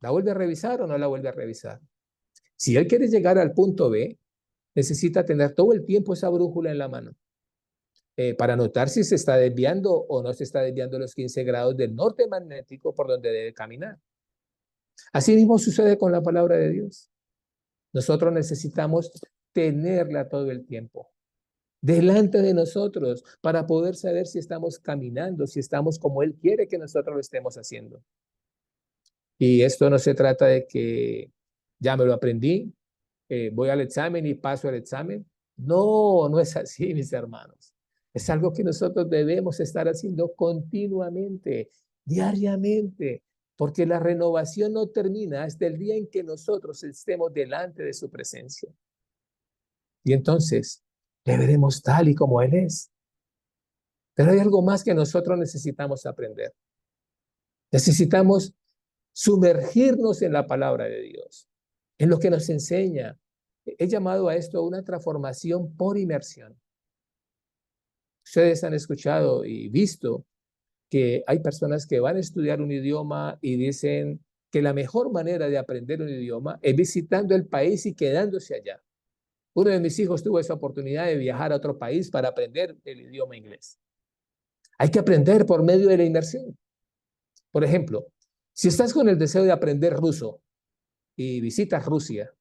¿La vuelve a revisar o no la vuelve a revisar? Si él quiere llegar al punto B, necesita tener todo el tiempo esa brújula en la mano para notar si se está desviando o no se está desviando los 15 grados del norte magnético por donde debe caminar. Así mismo sucede con la palabra de Dios. Nosotros necesitamos tenerla todo el tiempo delante de nosotros para poder saber si estamos caminando, si estamos como Él quiere que nosotros lo estemos haciendo. Y esto no se trata de que ya me lo aprendí, voy al examen y paso el examen. No, no es así, mis hermanos. Es algo que nosotros debemos estar haciendo continuamente, diariamente, porque la renovación no termina hasta el día en que nosotros estemos delante de su presencia. Y entonces le veremos tal y como Él es. Pero hay algo más que nosotros necesitamos aprender. Necesitamos sumergirnos en la palabra de Dios, en lo que nos enseña. He llamado a esto una transformación por inmersión. Ustedes han escuchado y visto que hay personas que van a estudiar un idioma y dicen que la mejor manera de aprender un idioma es visitando el país y quedándose allá. Uno de mis hijos tuvo esa oportunidad de viajar a otro país para aprender el idioma inglés. Hay que aprender por medio de la inmersión. Por ejemplo, si estás con el deseo de aprender ruso y visitas Rusia,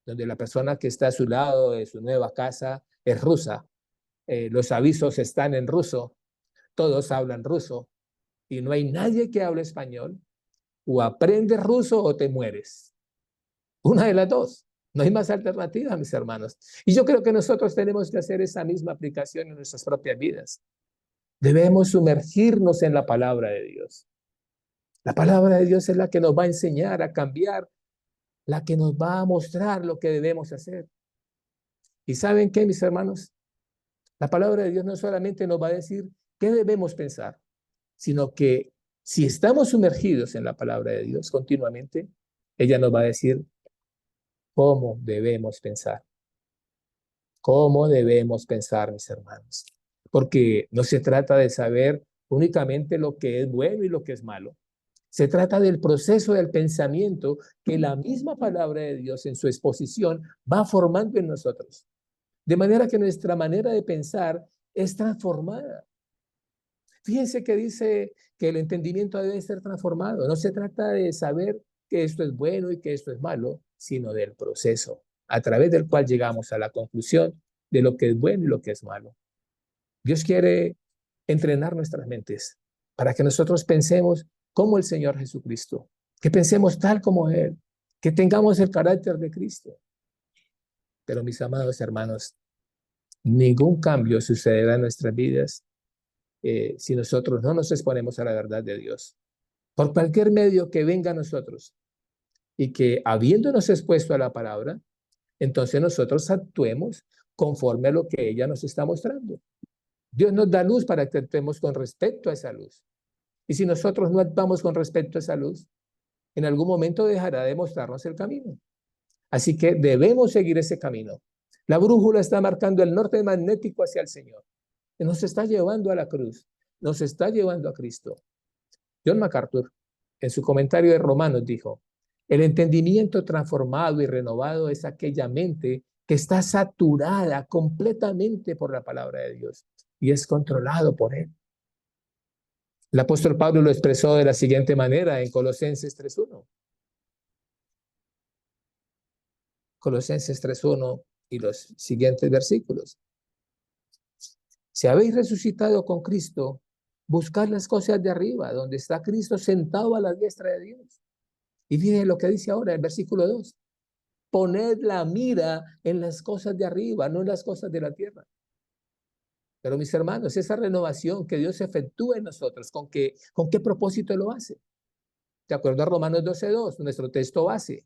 donde la persona que está a su lado de su nueva casa es rusa, los avisos están en ruso, todos hablan ruso y no hay nadie que hable español, o aprendes ruso o te mueres. Una de las dos. No hay más alternativa, mis hermanos. Y yo creo que nosotros tenemos que hacer esa misma aplicación en nuestras propias vidas. Debemos sumergirnos en la palabra de Dios. La palabra de Dios es la que nos va a enseñar a cambiar, la que nos va a mostrar lo que debemos hacer. ¿Y saben qué, mis hermanos? La palabra de Dios no solamente nos va a decir qué debemos pensar, sino que si estamos sumergidos en la palabra de Dios continuamente, ella nos va a decir cómo debemos pensar. ¿Cómo debemos pensar, mis hermanos? Porque no se trata de saber únicamente lo que es bueno y lo que es malo. Se trata del proceso del pensamiento que la misma palabra de Dios en su exposición va formando en nosotros. De manera que nuestra manera de pensar es transformada. Fíjense que dice que el entendimiento debe ser transformado. No se trata de saber que esto es bueno y que esto es malo, sino del proceso a través del cual llegamos a la conclusión de lo que es bueno y lo que es malo. Dios quiere entrenar nuestras mentes para que nosotros pensemos como el Señor Jesucristo, que pensemos tal como Él, que tengamos el carácter de Cristo. Pero mis amados hermanos, ningún cambio sucederá en nuestras vidas si nosotros no nos exponemos a la verdad de Dios. Por cualquier medio que venga a nosotros y que habiéndonos expuesto a la palabra, entonces nosotros actuemos conforme a lo que ella nos está mostrando. Dios nos da luz para que actuemos con respecto a esa luz. Y si nosotros no actuamos con respecto a esa luz, en algún momento dejará de mostrarnos el camino. Así que debemos seguir ese camino. La brújula está marcando el norte magnético hacia el Señor. Nos está llevando a la cruz, nos está llevando a Cristo. John MacArthur, en su comentario de Romanos, dijo: el entendimiento transformado y renovado es aquella mente que está saturada completamente por la palabra de Dios y es controlado por Él. El apóstol Pablo lo expresó de la siguiente manera en Colosenses 3:1. Colosenses 3:1 y los siguientes versículos. Si habéis resucitado con Cristo, buscad las cosas de arriba, donde está Cristo sentado a la diestra de Dios. Y miren lo que dice ahora el versículo 2. Poned la mira en las cosas de arriba, no en las cosas de la tierra. Pero mis hermanos, esa renovación que Dios efectúa en nosotros, ¿con qué propósito lo hace? De acuerdo a Romanos 12:2, nuestro texto base,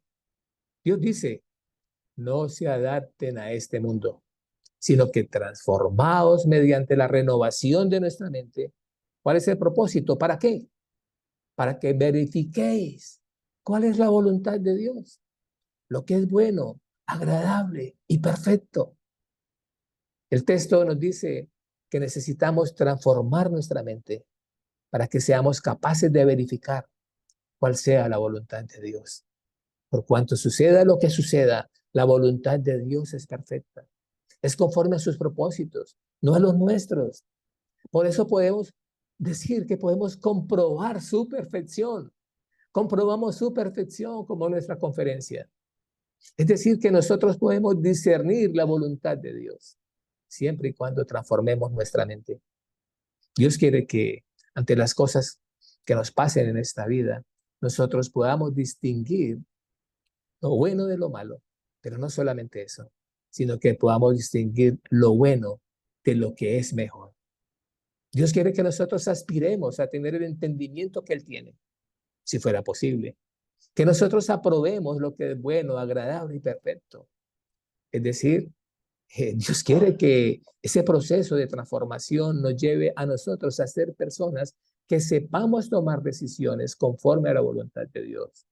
Dios dice: no se adapten a este mundo, sino que transformaos mediante la renovación de nuestra mente. ¿Cuál es el propósito? ¿Para qué? Para que verifiquéis cuál es la voluntad de Dios, lo que es bueno, agradable y perfecto. El texto nos dice que necesitamos transformar nuestra mente para que seamos capaces de verificar cuál sea la voluntad de Dios. Por cuanto suceda lo que suceda, la voluntad de Dios es perfecta. Es conforme a sus propósitos, no a los nuestros. Por eso podemos decir que podemos comprobar su perfección. Comprobamos su perfección como nuestra conferencia. Es decir, que nosotros podemos discernir la voluntad de Dios, siempre y cuando transformemos nuestra mente. Dios quiere que ante las cosas que nos pasen en esta vida, nosotros podamos distinguir lo bueno de lo malo, pero no solamente eso, sino que podamos distinguir lo bueno de lo que es mejor. Dios quiere que nosotros aspiremos a tener el entendimiento que Él tiene, si fuera posible. Que nosotros aprobemos lo que es bueno, agradable y perfecto. Es decir, Dios quiere que ese proceso de transformación nos lleve a nosotros a ser personas que sepamos tomar decisiones conforme a la voluntad de Dios.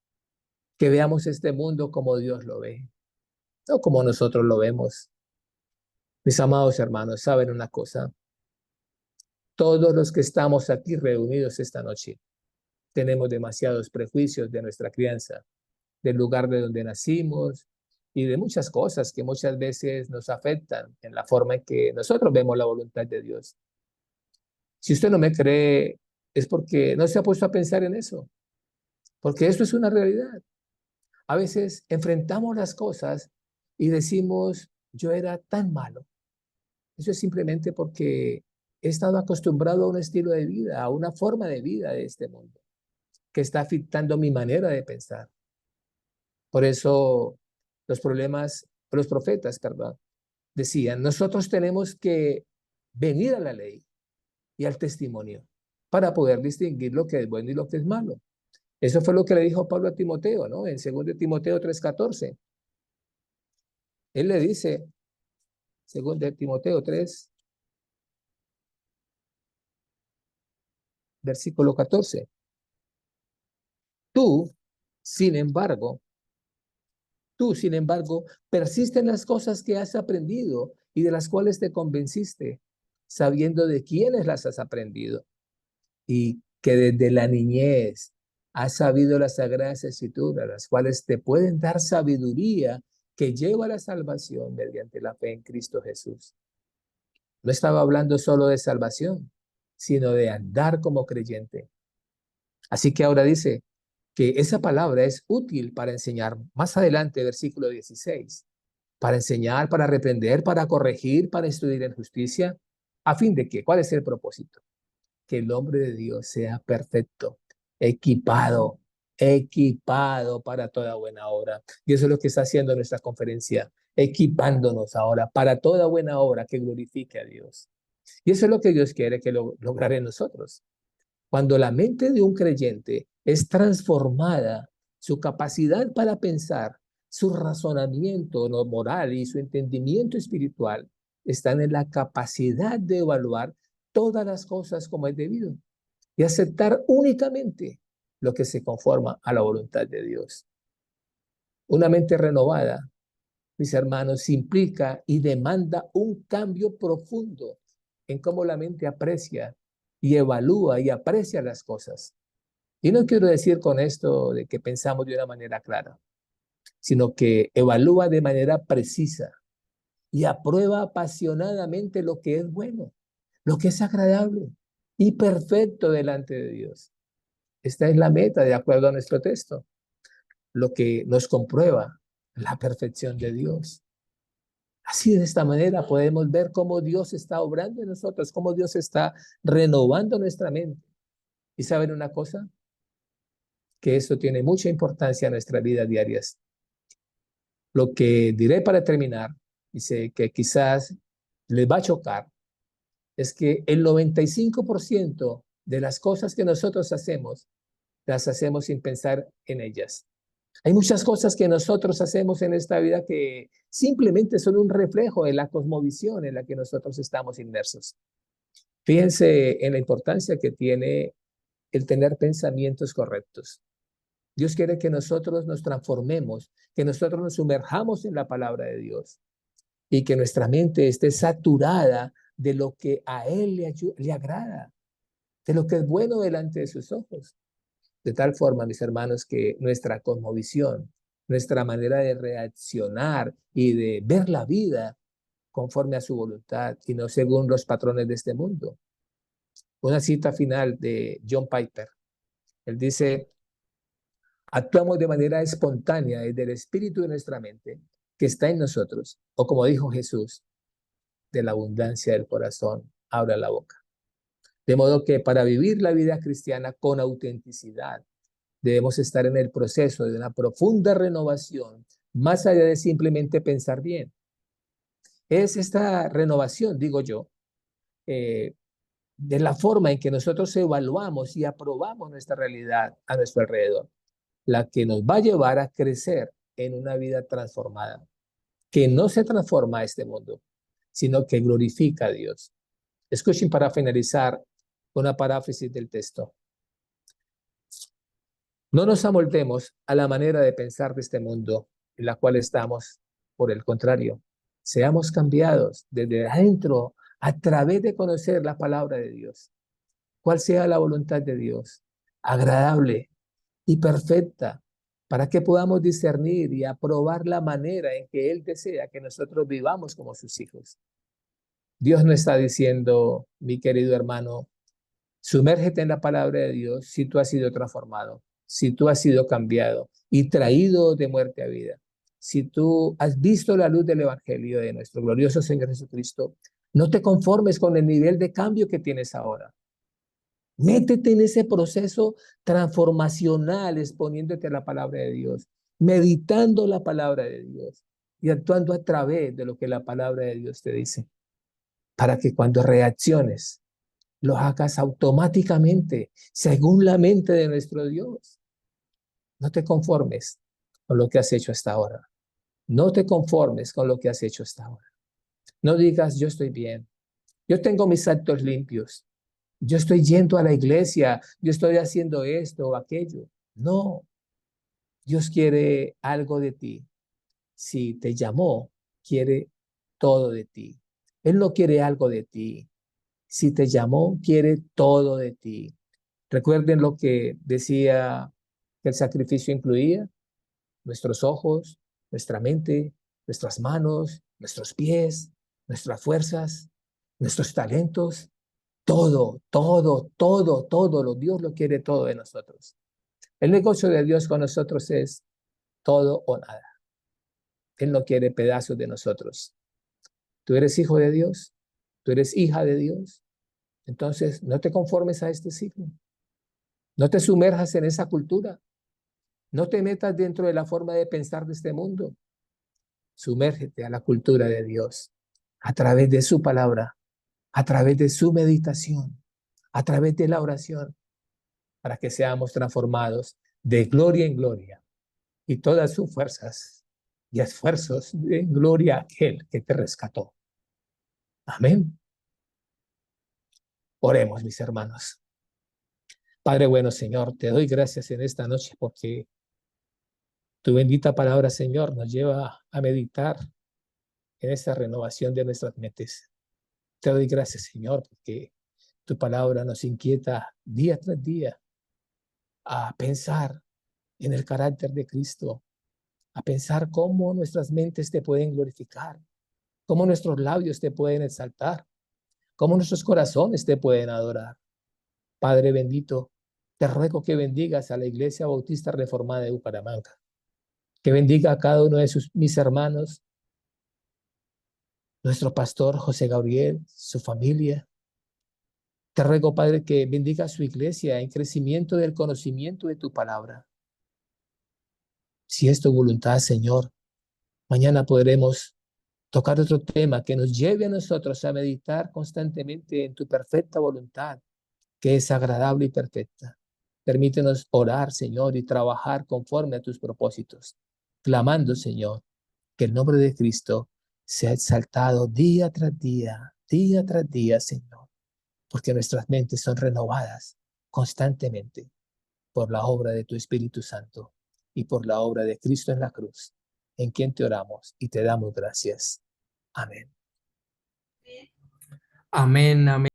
Que veamos este mundo como Dios lo ve, no como nosotros lo vemos. Mis amados hermanos, ¿saben una cosa? Todos los que estamos aquí reunidos esta noche tenemos demasiados prejuicios de nuestra crianza, del lugar de donde nacimos y de muchas cosas que muchas veces nos afectan en la forma en que nosotros vemos la voluntad de Dios. Si usted no me cree, es porque no se ha puesto a pensar en eso, porque esto es una realidad. A veces enfrentamos las cosas y decimos: yo era tan malo. Eso es simplemente porque he estado acostumbrado a un estilo de vida, a una forma de vida de este mundo, que está afectando mi manera de pensar. Por eso los profetas, perdón, decían: nosotros tenemos que venir a la ley y al testimonio para poder distinguir lo que es bueno y lo que es malo. Eso fue lo que le dijo Pablo a Timoteo, ¿no? En 2 Timoteo 3:14. Él le dice, 2 Timoteo 3, versículo 14. Tú, sin embargo, persiste en las cosas que has aprendido y de las cuales te convenciste, sabiendo de quiénes las has aprendido y que desde la niñez has sabido las sagradas escrituras, las cuales te pueden dar sabiduría que lleva a la salvación mediante la fe en Cristo Jesús. No estaba hablando solo de salvación, sino de andar como creyente. Así que ahora dice que esa palabra es útil para enseñar. Más adelante, versículo 16, para enseñar, para reprender, para corregir, para instruir en justicia, a fin de que, ¿cuál es el propósito? Que el hombre de Dios sea perfecto, equipado para toda buena obra. Y eso es lo que está haciendo nuestra conferencia, equipándonos ahora para toda buena obra que glorifique a Dios. Y eso es lo que Dios quiere que lograr en nosotros. Cuando la mente de un creyente es transformada, su capacidad para pensar Su razonamiento no moral y su entendimiento espiritual están en la capacidad de evaluar todas las cosas como es debido y aceptar únicamente lo que se conforma a la voluntad de Dios. Una mente renovada, mis hermanos, implica y demanda un cambio profundo en cómo la mente aprecia y evalúa y aprecia las cosas. Y no quiero decir con esto de que pensamos de una manera clara, sino que evalúa de manera precisa y aprueba apasionadamente lo que es bueno, lo que es agradable y perfecto delante de Dios. Esta es la meta de acuerdo a nuestro texto, lo que nos comprueba la perfección de Dios. Así de esta manera podemos ver cómo Dios está obrando en nosotros, cómo Dios está renovando nuestra mente. ¿Y saben una cosa? Que esto tiene mucha importancia en nuestras vidas diarias. Lo que diré para terminar, dice que quizás les va a chocar, es que el 95% de las cosas que nosotros hacemos, las hacemos sin pensar en ellas. Hay muchas cosas que nosotros hacemos en esta vida que simplemente son un reflejo de la cosmovisión en la que nosotros estamos inmersos. Fíjense en la importancia que tiene el tener pensamientos correctos. Dios quiere que nosotros nos transformemos, que nosotros nos sumerjamos en la palabra de Dios y que nuestra mente esté saturada de lo que a Él le agrada, de lo que es bueno delante de sus ojos. De tal forma, mis hermanos, que nuestra cosmovisión, nuestra manera de reaccionar y de ver la vida conforme a su voluntad y no según los patrones de este mundo. Una cita final de John Piper. Él dice, actuamos de manera espontánea desde el espíritu de nuestra mente que está en nosotros, o como dijo Jesús, de la abundancia del corazón, abra la boca. De modo que para vivir la vida cristiana con autenticidad, debemos estar en el proceso de una profunda renovación, más allá de simplemente pensar bien. Es esta renovación, digo yo, de la forma en que nosotros evaluamos y aprobamos nuestra realidad a nuestro alrededor, la que nos va a llevar a crecer en una vida transformada, que no se transforma a este mundo, sino que glorifica a Dios. Escuchen para finalizar una paráfrasis del texto. No nos amoldemos a la manera de pensar de este mundo en la cual estamos. Por el contrario, seamos cambiados desde adentro a través de conocer la palabra de Dios. Cuál sea la voluntad de Dios, agradable y perfecta, para que podamos discernir y aprobar la manera en que Él desea que nosotros vivamos como sus hijos. Dios no está diciendo, mi querido hermano, sumérgete en la palabra de Dios si tú has sido transformado, si tú has sido cambiado y traído de muerte a vida. Si tú has visto la luz del Evangelio de nuestro glorioso Señor Jesucristo, no te conformes con el nivel de cambio que tienes ahora. Métete en ese proceso transformacional exponiéndote a la palabra de Dios, meditando la palabra de Dios y actuando a través de lo que la palabra de Dios te dice, para que cuando reacciones, lo hagas automáticamente, según la mente de nuestro Dios. No te conformes con lo que has hecho hasta ahora. No te conformes con lo que has hecho hasta ahora. No digas, yo estoy bien. Yo tengo mis actos limpios. Yo estoy yendo a la iglesia. Yo estoy haciendo esto o aquello. No. Dios quiere algo de ti. Si te llamó, quiere todo de ti. Él no quiere algo de ti. Si te llamó, quiere todo de ti. Recuerden lo que decía que el sacrificio incluía: nuestros ojos, nuestra mente, nuestras manos, nuestros pies, nuestras fuerzas, nuestros talentos, todo, todo, todo, todo. Dios lo quiere todo de nosotros. El negocio de Dios con nosotros es todo o nada. Él no quiere pedazos de nosotros. Tú eres hijo de Dios, tú eres hija de Dios. Entonces, no te conformes a este siglo. No te sumerjas en esa cultura. No te metas dentro de la forma de pensar de este mundo. Sumérgete a la cultura de Dios a través de su palabra, a través de su meditación, a través de la oración, para que seamos transformados de gloria en gloria y todas sus fuerzas y esfuerzos de gloria a aquel que te rescató. Amén. Oremos, mis hermanos. Padre bueno, Señor, te doy gracias en esta noche porque tu bendita palabra, Señor, nos lleva a meditar en esta renovación de nuestras mentes. Te doy gracias, Señor, porque tu palabra nos inquieta día tras día a pensar en el carácter de Cristo, a pensar cómo nuestras mentes te pueden glorificar, cómo nuestros labios te pueden exaltar, cómo nuestros corazones te pueden adorar. Padre bendito, te ruego que bendigas a la Iglesia Bautista Reformada de Bucaramanga, que bendiga a cada uno de mis hermanos, nuestro pastor José Gabriel, su familia. Te ruego, Padre, que bendiga a su iglesia en crecimiento del conocimiento de tu palabra. Si es tu voluntad, Señor, mañana podremos tocar otro tema que nos lleve a nosotros a meditar constantemente en tu perfecta voluntad, que es agradable y perfecta. Permítenos orar, Señor, y trabajar conforme a tus propósitos, clamando, Señor, que el nombre de Cristo sea exaltado día tras día, Señor, porque nuestras mentes son renovadas constantemente por la obra de tu Espíritu Santo y por la obra de Cristo en la cruz, en quien te oramos y te damos gracias. Amén. Amén, amén.